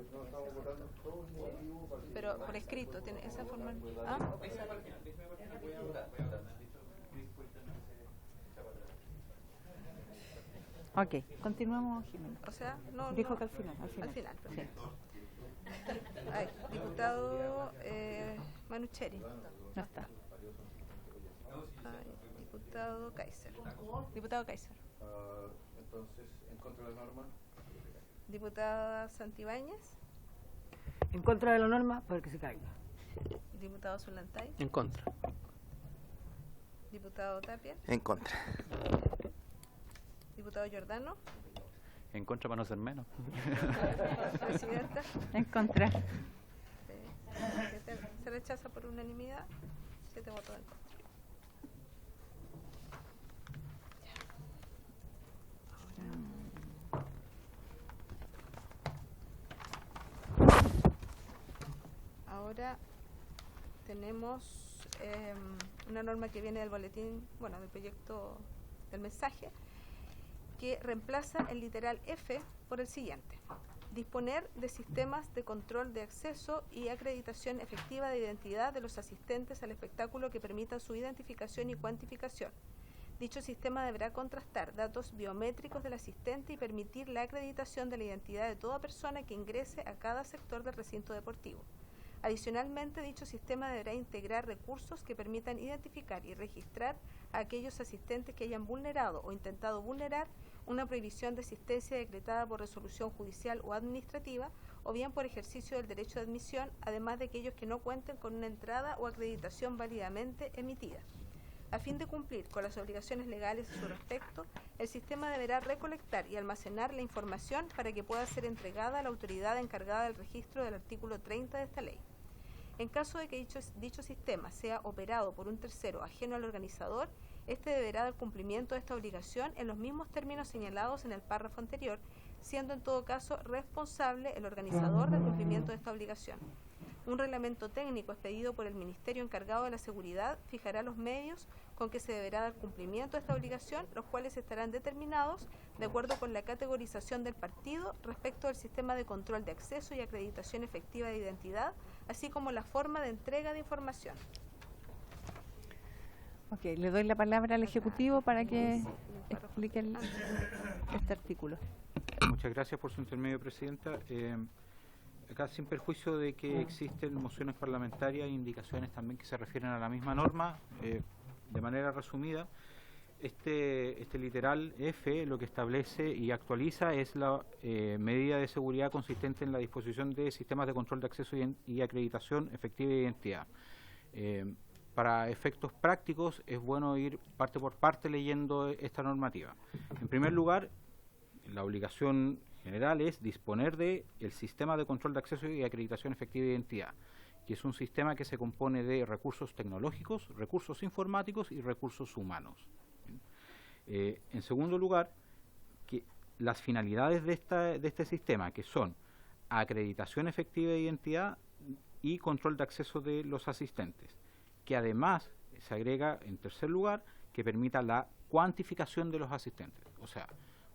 Pero por escrito, tiene esa forma. ¿Ah? Ok, continuamos, Jimena. O sea, no. Dijo no, que al final. Al final, Sí. perfecto. Ay, diputado Manucheri. No está. Ay, diputado Kaiser. Diputado Kaiser. Entonces, en contra de la norma. Diputada Santibáñez. En contra de la norma, para que se caiga. Diputado Zulantay. En contra. Diputado Tapia. En contra. Diputado Giordano. En contra para no ser menos. Presidenta. En contra. Se rechaza por unanimidad. 7 votos en contra. Ahora tenemos una norma que viene del boletín, bueno, del proyecto del mensaje, que reemplaza el literal F por el siguiente: disponer de sistemas de control de acceso y acreditación efectiva de identidad de los asistentes al espectáculo que permitan su identificación y cuantificación. Dicho sistema deberá contrastar datos biométricos del asistente y permitir la acreditación de la identidad de toda persona que ingrese a cada sector del recinto deportivo. Adicionalmente, dicho sistema deberá integrar recursos que permitan identificar y registrar a aquellos asistentes que hayan vulnerado o intentado vulnerar una prohibición de asistencia decretada por resolución judicial o administrativa, o bien por ejercicio del derecho de admisión, además de aquellos que no cuenten con una entrada o acreditación válidamente emitida. A fin de cumplir con las obligaciones legales a su respecto, el sistema deberá recolectar y almacenar la información para que pueda ser entregada a la autoridad encargada del registro del artículo 30 de esta ley. En caso de que dicho sistema sea operado por un tercero ajeno al organizador, este deberá dar cumplimiento a esta obligación en los mismos términos señalados en el párrafo anterior, siendo en todo caso responsable el organizador del cumplimiento de esta obligación. Un reglamento técnico expedido por el Ministerio encargado de la Seguridad fijará los medios con que se deberá dar cumplimiento a esta obligación, los cuales estarán determinados de acuerdo con la categorización del partido respecto al sistema de control de acceso y acreditación efectiva de identidad, así como la forma de entrega de información. Ok, le doy la palabra al Ejecutivo para que explique este artículo. Muchas gracias por su intermedio, Presidenta. Acá, sin perjuicio de que existen mociones parlamentarias e indicaciones también que se refieren a la misma norma, de manera resumida, este literal F lo que establece y actualiza es la medida de seguridad consistente en la disposición de sistemas de control de acceso y acreditación efectiva de identidad. Para efectos prácticos es bueno ir parte por parte leyendo esta normativa. En primer lugar, la obligación general es disponer de el sistema de control de acceso y acreditación efectiva de identidad, que es un sistema que se compone de recursos tecnológicos, recursos informáticos y recursos humanos. En segundo lugar, que las finalidades de este sistema, que son acreditación efectiva de identidad y control de acceso de los asistentes, que además se agrega, en tercer lugar, que permita la cuantificación de los asistentes. O sea,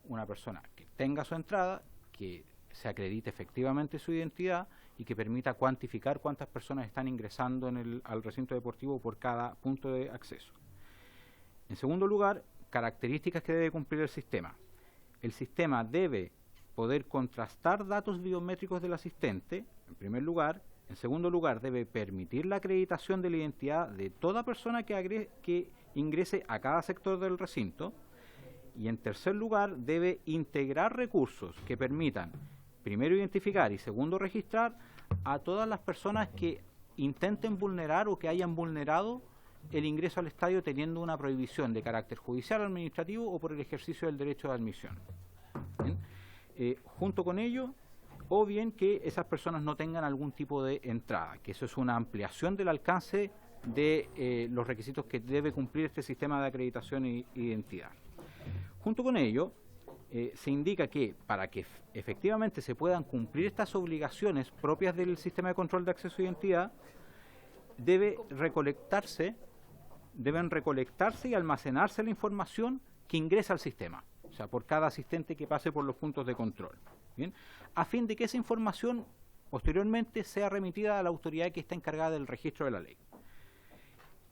una persona que tenga su entrada, que se acredite efectivamente su identidad y que permita cuantificar cuántas personas están ingresando al recinto deportivo por cada punto de acceso. En segundo lugar, características que debe cumplir el sistema. El sistema debe poder contrastar datos biométricos del asistente, en primer lugar. En segundo lugar, debe permitir la acreditación de la identidad de toda persona que ingrese a cada sector del recinto. Y en tercer lugar, debe integrar recursos que permitan, primero, identificar y segundo, registrar a todas las personas que intenten vulnerar o que hayan vulnerado el ingreso al estadio teniendo una prohibición de carácter judicial, administrativo o por el ejercicio del derecho de admisión. Junto con ello, o bien que esas personas no tengan algún tipo de entrada, que eso es una ampliación del alcance de los requisitos que debe cumplir este sistema de acreditación e identidad. Junto con ello, se indica que para que efectivamente se puedan cumplir estas obligaciones propias del sistema de control de acceso a identidad, deben recolectarse y almacenarse la información que ingresa al sistema, o sea, por cada asistente que pase por los puntos de control, ¿bien? A fin de que esa información posteriormente sea remitida a la autoridad que está encargada del registro de la ley.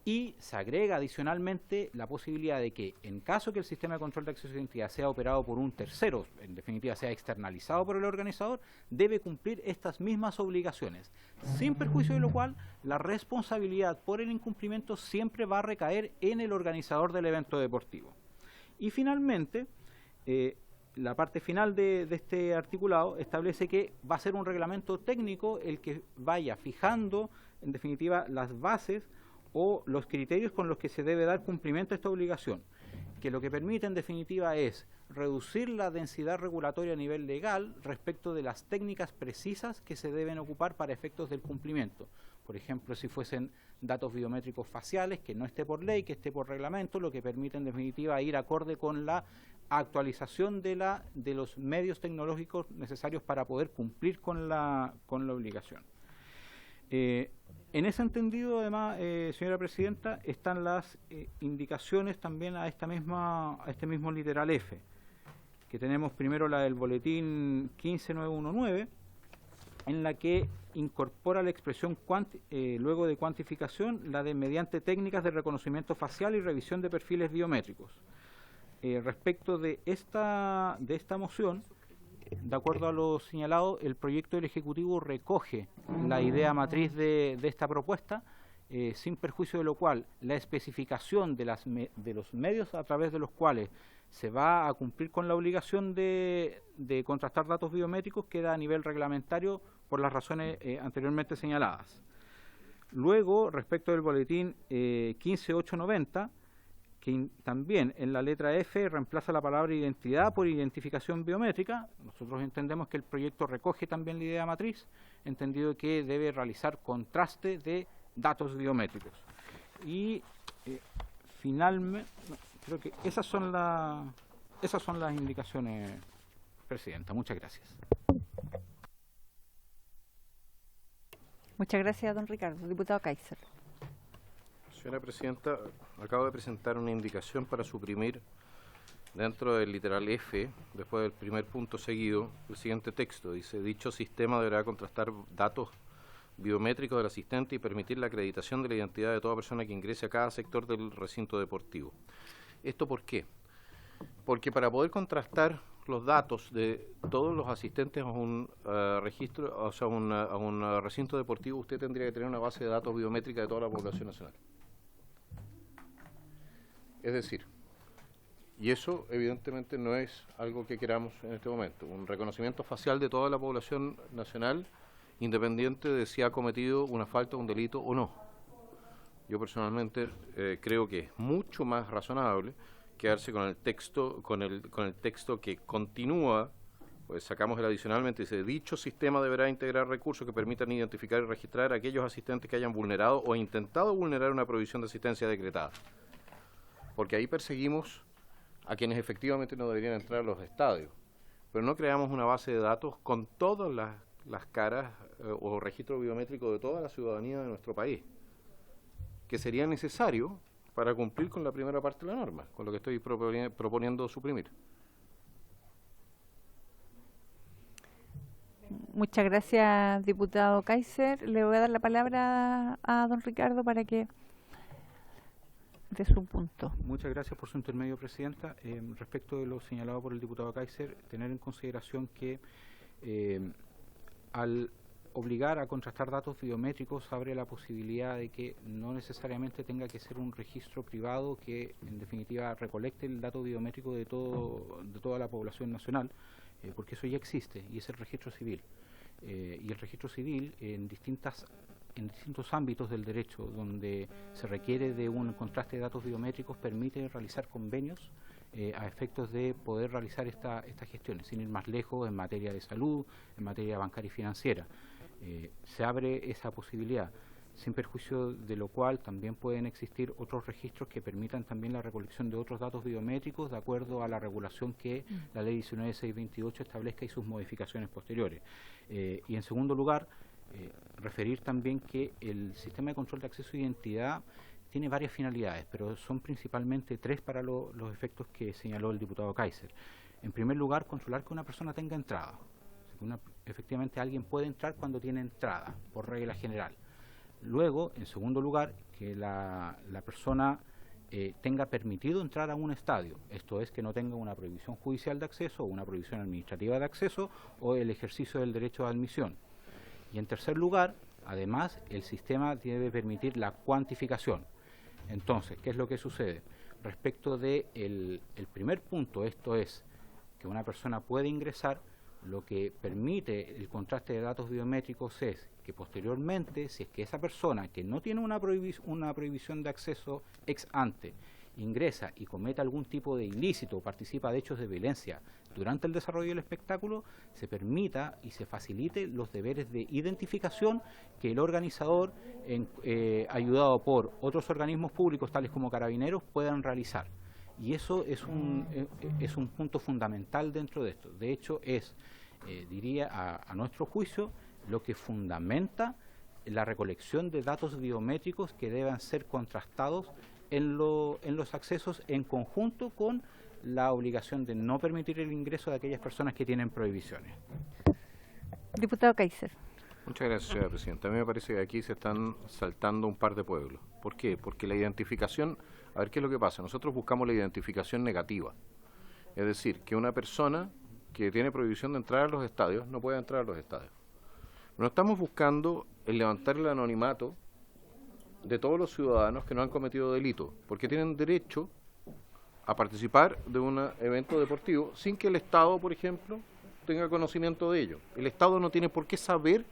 Y se agrega adicionalmente la posibilidad de que, en caso que el sistema de control de acceso a identidad sea operado por un tercero, en definitiva sea externalizado por el organizador, debe cumplir estas mismas obligaciones, sin perjuicio de lo cual la responsabilidad por el incumplimiento siempre va a recaer en el organizador del evento deportivo. Y finalmente, la parte final de este articulado establece que va a ser un reglamento técnico el que vaya fijando, en definitiva, las bases o los criterios con los que se debe dar cumplimiento a esta obligación, que lo que permite en definitiva es reducir la densidad regulatoria a nivel legal respecto de las técnicas precisas que se deben ocupar para efectos del cumplimiento. Por ejemplo, si fuesen datos biométricos faciales, que no esté por ley, que esté por reglamento, lo que permite en definitiva ir acorde con la actualización de los medios tecnológicos necesarios para poder cumplir con la obligación. En ese entendido, además, señora Presidenta, están las indicaciones también a este mismo literal F, que tenemos primero la del boletín 15919, en la que incorpora la expresión luego de cuantificación, la de mediante técnicas de reconocimiento facial y revisión de perfiles biométricos. Respecto de esta moción, de acuerdo a lo señalado, el proyecto del Ejecutivo recoge la idea matriz de esta propuesta, sin perjuicio de lo cual la especificación de los medios a través de los cuales se va a cumplir con la obligación de contrastar datos biométricos queda a nivel reglamentario por las razones anteriormente señaladas. Luego, respecto del boletín 15890, que también en la letra F reemplaza la palabra identidad por identificación biométrica. Nosotros entendemos que el proyecto recoge también la idea matriz, entendido que debe realizar contraste de datos biométricos. Y finalmente, creo que esas son las indicaciones, Presidenta. Muchas gracias. Muchas gracias, don Ricardo. Diputado Kaiser. Señora Presidenta, acabo de presentar una indicación para suprimir dentro del literal F, después del primer punto seguido, el siguiente texto. Dice, dicho sistema deberá contrastar datos biométricos del asistente y permitir la acreditación de la identidad de toda persona que ingrese a cada sector del recinto deportivo. ¿Esto por qué? Porque para poder contrastar los datos de todos los asistentes a un registro, o sea, a un recinto deportivo, usted tendría que tener una base de datos biométrica de toda la población nacional. Es decir, y eso evidentemente no es algo que queramos en este momento, un reconocimiento facial de toda la población nacional, independiente de si ha cometido una falta, un delito o no. Yo personalmente creo que es mucho más razonable quedarse con el texto, con el texto que continúa, pues sacamos el adicionalmente, dice, dicho sistema deberá integrar recursos que permitan identificar y registrar a aquellos asistentes que hayan vulnerado o intentado vulnerar una prohibición de asistencia decretada. Porque ahí perseguimos a quienes efectivamente no deberían entrar a los estadios, pero no creamos una base de datos con todas las caras o registro biométrico de toda la ciudadanía de nuestro país. que sería necesario para cumplir con la primera parte de la norma, con lo que estoy proponiendo suprimir. Muchas gracias, diputado Kaiser. Le voy a dar la palabra a don Ricardo para que dé su punto. Muchas gracias por su intermedio, Presidenta. Respecto de lo señalado por el diputado Kaiser, tener en consideración que al obligar a contrastar datos biométricos abre la posibilidad de que no necesariamente tenga que ser un registro privado que en definitiva recolecte el dato biométrico de toda la población nacional, porque eso ya existe y es el registro civil. Y el registro civil en distintos ámbitos del derecho donde se requiere de un contraste de datos biométricos permite realizar convenios a efectos de poder realizar estas gestiones, sin ir más lejos en materia de salud, en materia bancaria y financiera. Se abre esa posibilidad, sin perjuicio de lo cual también pueden existir otros registros que permitan también la recolección de otros datos biométricos de acuerdo a la regulación que la Ley 19628 establezca y sus modificaciones posteriores. Y en segundo lugar, referir también que el sistema de control de acceso a identidad tiene varias finalidades, pero son principalmente tres para los efectos que señaló el diputado Kaiser. En primer lugar, controlar que una persona tenga entrada. Efectivamente, alguien puede entrar cuando tiene entrada, por regla general. Luego, en segundo lugar, que la persona tenga permitido entrar a un estadio, esto es, que no tenga una prohibición judicial de acceso o una prohibición administrativa de acceso o el ejercicio del derecho de admisión. Y en tercer lugar, además, el sistema debe permitir la cuantificación. Entonces, ¿qué es lo que sucede? Respecto del el primer punto, esto es, que una persona puede ingresar, lo que permite el contraste de datos biométricos es que posteriormente, si es que esa persona que no tiene una prohibición de acceso ex ante, ingresa y comete algún tipo de ilícito o participa de hechos de violencia durante el desarrollo del espectáculo, se permita y se facilite los deberes de identificación que el organizador, ayudado por otros organismos públicos tales como Carabineros, puedan realizar. Y eso es un punto fundamental dentro de esto. De hecho, diría a nuestro juicio, lo que fundamenta la recolección de datos biométricos que deban ser contrastados en los accesos en conjunto con la obligación de no permitir el ingreso de aquellas personas que tienen prohibiciones. Diputado Kaiser. Muchas gracias, señora Presidenta. A mí me parece que aquí se están saltando un par de pueblos. ¿Por qué? Porque la identificación, a ver qué es lo que pasa, nosotros buscamos la identificación negativa. Es decir, que una persona que tiene prohibición de entrar a los estadios no puede entrar a los estadios. No estamos buscando el levantar el anonimato de todos los ciudadanos que no han cometido delito, porque tienen derecho a participar de un evento deportivo sin que el Estado, por ejemplo, tenga conocimiento de ello. El Estado no tiene por qué saber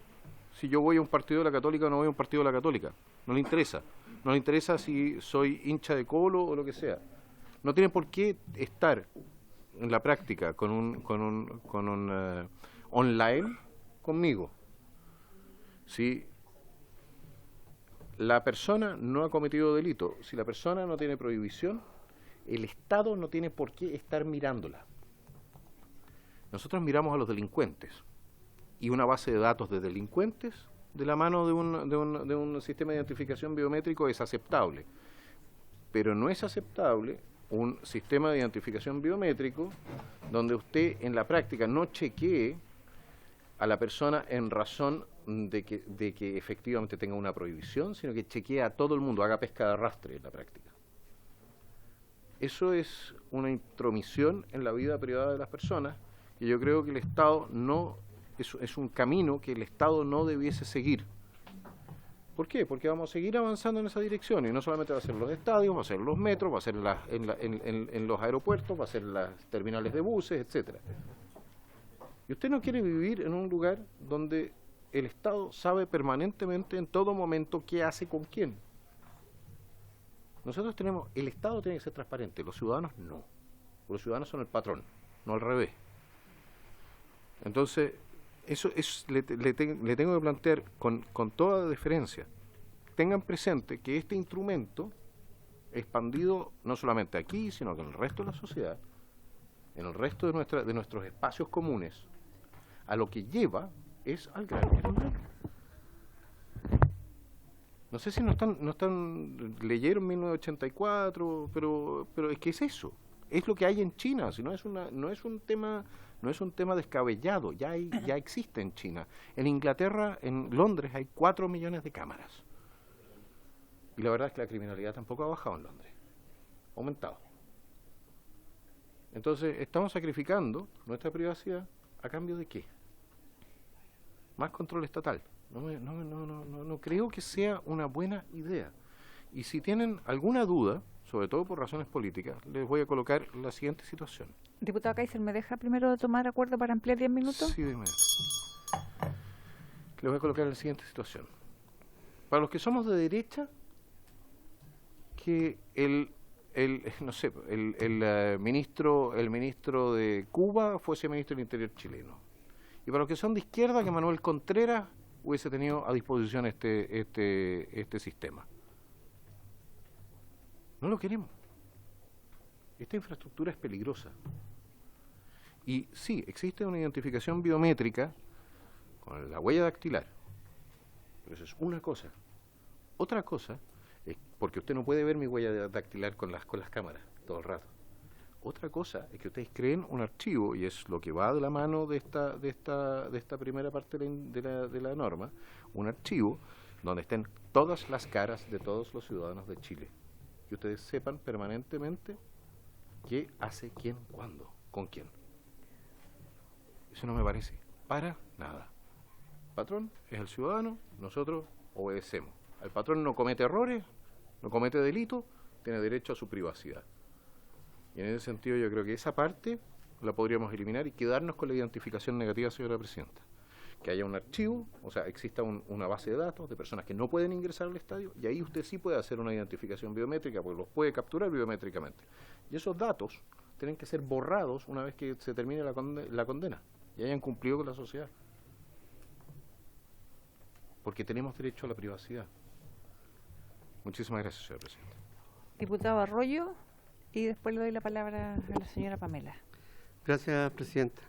si yo voy a un partido de la Católica o no voy a un partido de la Católica. No le interesa. No le interesa si soy hincha de Colo o lo que sea. No tiene por qué estar en la práctica con un online conmigo. Si la persona no ha cometido delito, si la persona no tiene prohibición, el Estado no tiene por qué estar mirándola. Nosotros miramos a los delincuentes y una base de datos de delincuentes de la mano de un sistema de identificación biométrico es aceptable, pero no es aceptable un sistema de identificación biométrico donde usted en la práctica no chequee a la persona en razón de que efectivamente tenga una prohibición, sino que chequee a todo el mundo, haga pesca de arrastre en la práctica. Eso es una intromisión en la vida privada de las personas y yo creo que el Estado no, es un camino que el Estado no debiese seguir. ¿Por qué? Porque vamos a seguir avanzando en esa dirección y no solamente va a ser los estadios, va a ser los metros, va a ser en los aeropuertos, va a ser las terminales de buses, etcétera. Y usted no quiere vivir en un lugar donde el Estado sabe permanentemente, en todo momento, qué hace con quién. Nosotros el Estado tiene que ser transparente, los ciudadanos no. Los ciudadanos son el patrón, no al revés. Entonces, eso le tengo que plantear con toda deferencia. Tengan presente que este instrumento, expandido no solamente aquí, sino que en el resto de la sociedad, en el resto de nuestros espacios comunes, a lo que lleva es al gran error. No sé si no están leyeron 1984, pero es que es eso. Es lo que hay en China, si no es un tema descabellado, ya existe en China. En Inglaterra, en Londres hay 4 millones de cámaras. Y la verdad es que la criminalidad tampoco ha bajado en Londres, ha aumentado. Entonces, estamos sacrificando nuestra privacidad ¿a cambio de qué? Más control estatal. No creo que sea una buena idea. Y si tienen alguna duda, sobre todo por razones políticas, les voy a colocar la siguiente situación. Diputado Kaiser, ¿me deja primero tomar acuerdo para ampliar 10 minutos? Sí, de inmediato. Les voy a colocar la siguiente situación. Para los que somos de derecha, que el ministro de Cuba fuese ministro del Interior chileno. Y para los que son de izquierda, que Manuel Contreras hubiese tenido a disposición este sistema. No lo queremos. Esta infraestructura es peligrosa. Y sí, existe una identificación biométrica con la huella dactilar. Pero eso es una cosa. Otra cosa es porque usted no puede ver mi huella dactilar con las cámaras todo el rato. Otra cosa es que ustedes creen un archivo, y es lo que va de la mano de esta primera parte de la norma, un archivo donde estén todas las caras de todos los ciudadanos de Chile. Que ustedes sepan permanentemente qué hace quién, cuándo, con quién. Eso no me parece para nada. El patrón es el ciudadano, nosotros obedecemos. El patrón no comete errores, no comete delitos, tiene derecho a su privacidad. Y en ese sentido yo creo que esa parte la podríamos eliminar y quedarnos con la identificación negativa, señora Presidenta. Que haya un archivo, o sea, exista una base de datos de personas que no pueden ingresar al estadio, y ahí usted sí puede hacer una identificación biométrica, porque los puede capturar biométricamente. Y esos datos tienen que ser borrados una vez que se termine la condena y hayan cumplido con la sociedad. Porque tenemos derecho a la privacidad. Muchísimas gracias, señora Presidenta. Diputado Arroyo, y después le doy la palabra a la señora Pamela. Gracias, Presidenta.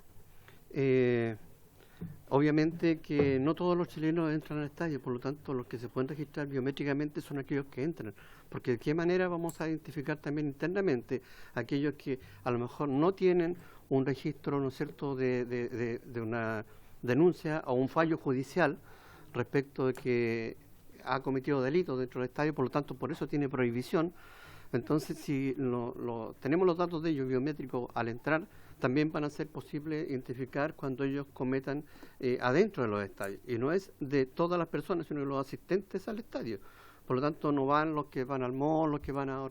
Obviamente que no todos los chilenos entran al estadio, por lo tanto los que se pueden registrar biométricamente son aquellos que entran, porque de qué manera vamos a identificar también internamente aquellos que a lo mejor no tienen un registro, ¿no es cierto?, de una denuncia o un fallo judicial respecto de que ha cometido delitos dentro del estadio, por lo tanto por eso tiene prohibición. Entonces, si tenemos los datos de ellos biométricos al entrar, también van a ser posible identificar cuando ellos cometan adentro de los estadios. Y no es de todas las personas, sino de los asistentes al estadio. Por lo tanto, no van los que van al mall, los que van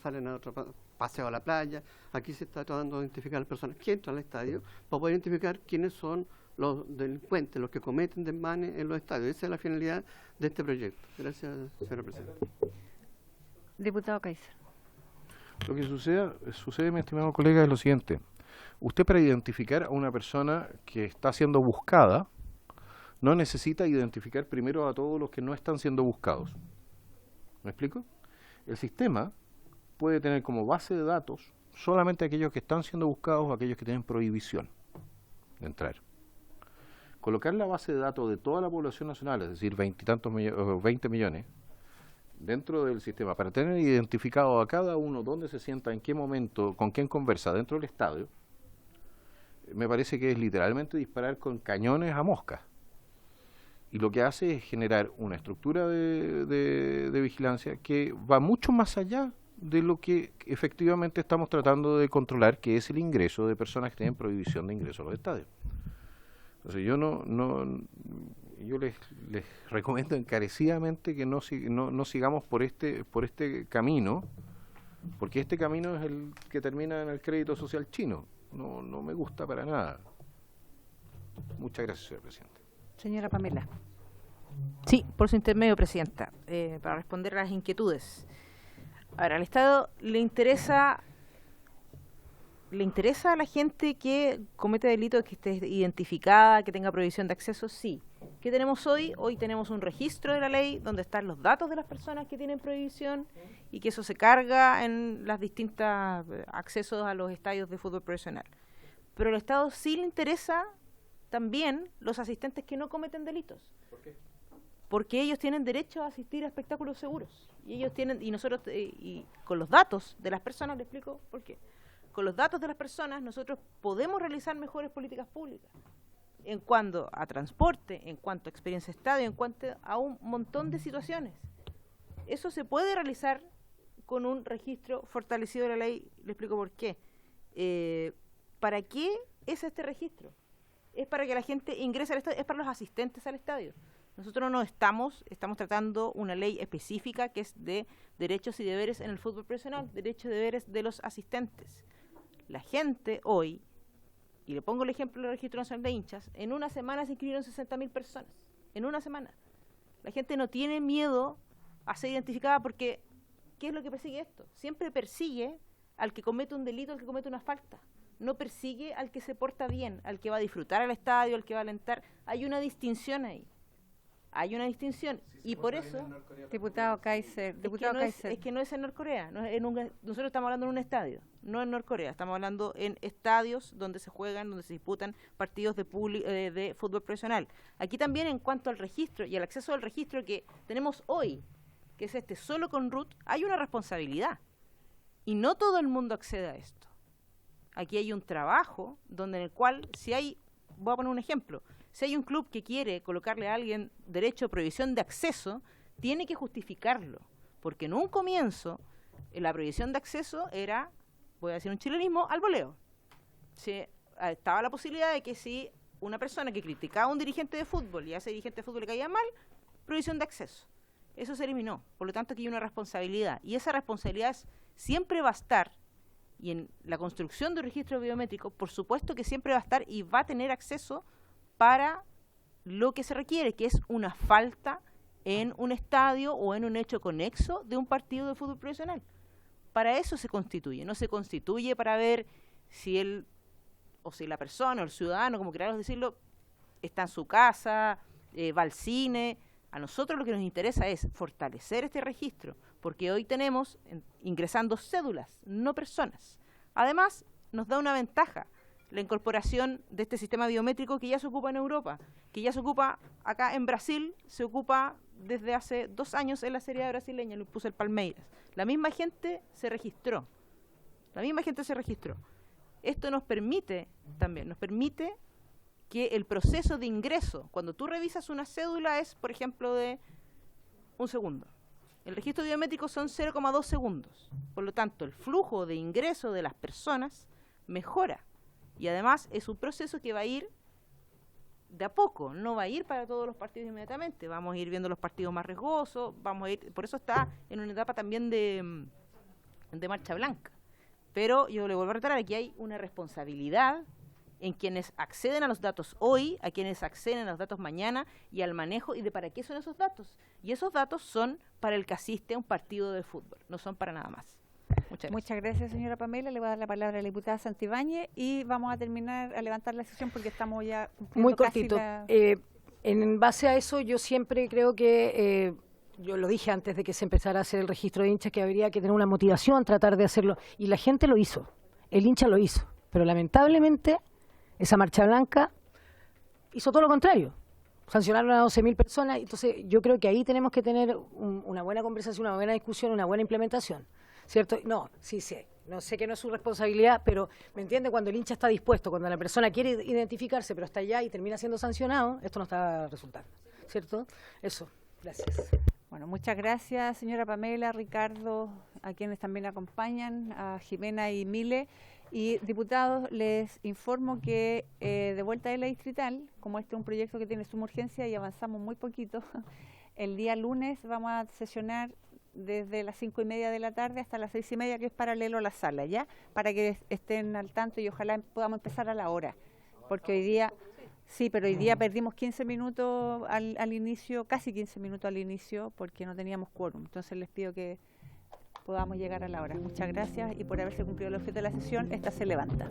salen a otro paseo a la playa. Aquí se está tratando de identificar a las personas que entran al estadio para poder identificar quiénes son los delincuentes, los que cometen desmanes en los estadios. Esa es la finalidad de este proyecto. Gracias, señora Presidenta. Diputado Kaiser. Lo que sucede, mi estimado colega, es lo siguiente. Usted, para identificar a una persona que está siendo buscada, no necesita identificar primero a todos los que no están siendo buscados. ¿Me explico? El sistema puede tener como base de datos solamente aquellos que están siendo buscados o aquellos que tienen prohibición de entrar. Colocar la base de datos de toda la población nacional, es decir, 20 millones, dentro del sistema, para tener identificado a cada uno dónde se sienta, en qué momento, con quién conversa dentro del estadio, me parece que es literalmente disparar con cañones a moscas. Y lo que hace es generar una estructura de vigilancia que va mucho más allá de lo que efectivamente estamos tratando de controlar, que es el ingreso de personas que tienen prohibición de ingreso a los estadios. Entonces yo les recomiendo encarecidamente que no sigamos por este camino, porque este camino es el que termina en el crédito social chino. No me gusta para nada. Muchas gracias, señor presidente. Señora Pamela. Sí, por su intermedio, Presidenta, para responder a las inquietudes. Ahora, al Estado le interesa a la gente que comete delitos, que esté identificada, que tenga prohibición de acceso. Sí. ¿Qué tenemos hoy? Hoy tenemos un registro de la ley donde están los datos de las personas que tienen prohibición y que eso se carga en las distintas accesos a los estadios de fútbol profesional. Pero al Estado sí le interesa también los asistentes que no cometen delitos. ¿Por qué? porque ellos tienen derecho a asistir a espectáculos seguros. Y ellos tienen, y nosotros, y con los datos de las personas, les explico por qué. Con los datos de las personas nosotros podemos realizar mejores políticas públicas en cuanto a transporte, en cuanto a experiencia de estadio, en cuanto a un montón de situaciones. Eso se puede realizar con un registro fortalecido de la ley. Le explico por qué. ¿Para qué es este registro? Es para que la gente ingrese al estadio, es para los asistentes al estadio. Nosotros no estamos tratando una ley específica que es de derechos y deberes en el fútbol profesional, derechos y deberes de los asistentes. La gente hoy, y le pongo el ejemplo del Registro Nacional de Hinchas, en una semana se inscribieron 60.000 personas. En una semana. La gente no tiene miedo a ser identificada porque, ¿qué es lo que persigue esto? Siempre persigue al que comete un delito, al que comete una falta. No persigue al que se porta bien, al que va a disfrutar al estadio, al que va a alentar. Hay una distinción ahí. Hay una distinción. Y por eso... Diputado Kaiser, es que no es en Norcorea. No es nosotros estamos hablando en un estadio, no en Norcorea. Estamos hablando en estadios donde se juegan, donde se disputan partidos de fútbol profesional. Aquí también, en cuanto al registro y al acceso al registro que tenemos hoy, que es solo con RUT, hay una responsabilidad. Y no todo el mundo accede a esto. Aquí hay un trabajo donde en el cual, si hay, voy a poner un ejemplo, si hay un club que quiere colocarle a alguien derecho a prohibición de acceso, tiene que justificarlo, porque en un comienzo la prohibición de acceso era, voy a decir un chilenismo, al voleo. Estaba la posibilidad de que si una persona que criticaba a un dirigente de fútbol y a ese dirigente de fútbol le caía mal, prohibición de acceso. Eso se eliminó, por lo tanto aquí hay una responsabilidad, y esa responsabilidad siempre va a estar, y en la construcción de un registro biométrico, por supuesto que siempre va a estar y va a tener acceso para lo que se requiere, que es una falta en un estadio o en un hecho conexo de un partido de fútbol profesional. Para eso se constituye, no se constituye para ver si él, o si la persona, o el ciudadano, como queramos decirlo, está en su casa, va al cine. A nosotros lo que nos interesa es fortalecer este registro, porque hoy tenemos ingresando cédulas, no personas. Además, nos da una ventaja la incorporación de este sistema biométrico que ya se ocupa en Europa, que ya se ocupa acá en Brasil, se ocupa desde hace 2 años en la Serie A brasileña, lo impuso el Palmeiras. La misma gente se registró. Esto nos permite que el proceso de ingreso, cuando tú revisas una cédula, es, por ejemplo, de 1 segundo. El registro biométrico son 0,2 segundos. Por lo tanto, el flujo de ingreso de las personas mejora. Y además es un proceso que va a ir de a poco, no va a ir para todos los partidos inmediatamente. Vamos a ir viendo los partidos más riesgosos, por eso está en una etapa también de marcha blanca. Pero yo le vuelvo a reiterar, aquí hay una responsabilidad en quienes acceden a los datos hoy, a quienes acceden a los datos mañana y al manejo y de para qué son esos datos. Y esos datos son para el que asiste a un partido de fútbol, no son para nada más. Muchas gracias, señora Pamela. Le voy a dar la palabra a la diputada Santibáñez y vamos a terminar, a levantar la sesión porque estamos ya cumpliendo muy cortito. En base a eso, yo siempre creo que, yo lo dije antes de que se empezara a hacer el registro de hinchas, que habría que tener una motivación, tratar de hacerlo. Y la gente lo hizo, el hincha lo hizo. Pero lamentablemente, esa marcha blanca hizo todo lo contrario. Sancionaron a 12.000 personas. Entonces, yo creo que ahí tenemos que tener una buena conversación, una buena discusión, una buena implementación. ¿Cierto? No, sí, no sé que no es su responsabilidad, pero me entiende cuando el hincha está dispuesto, cuando la persona quiere identificarse, pero está allá y termina siendo sancionado, esto no está resultando, ¿cierto? Eso, gracias. Bueno, muchas gracias, señora Pamela, Ricardo, a quienes también acompañan, a Jimena y Mile. Y diputados, les informo que de vuelta de la distrital, como este es un proyecto que tiene suma urgencia y avanzamos muy poquito, el día lunes vamos a sesionar desde las 5:30 de la tarde hasta las 6:30, que es paralelo a la sala, ¿ya? Para que estén al tanto y ojalá podamos empezar a la hora, porque hoy día, sí, pero hoy día perdimos 15 minutos al inicio, casi 15 minutos al inicio, porque no teníamos quórum, entonces les pido que podamos llegar a la hora. Muchas gracias y por haberse cumplido el objeto de la sesión, esta se levanta.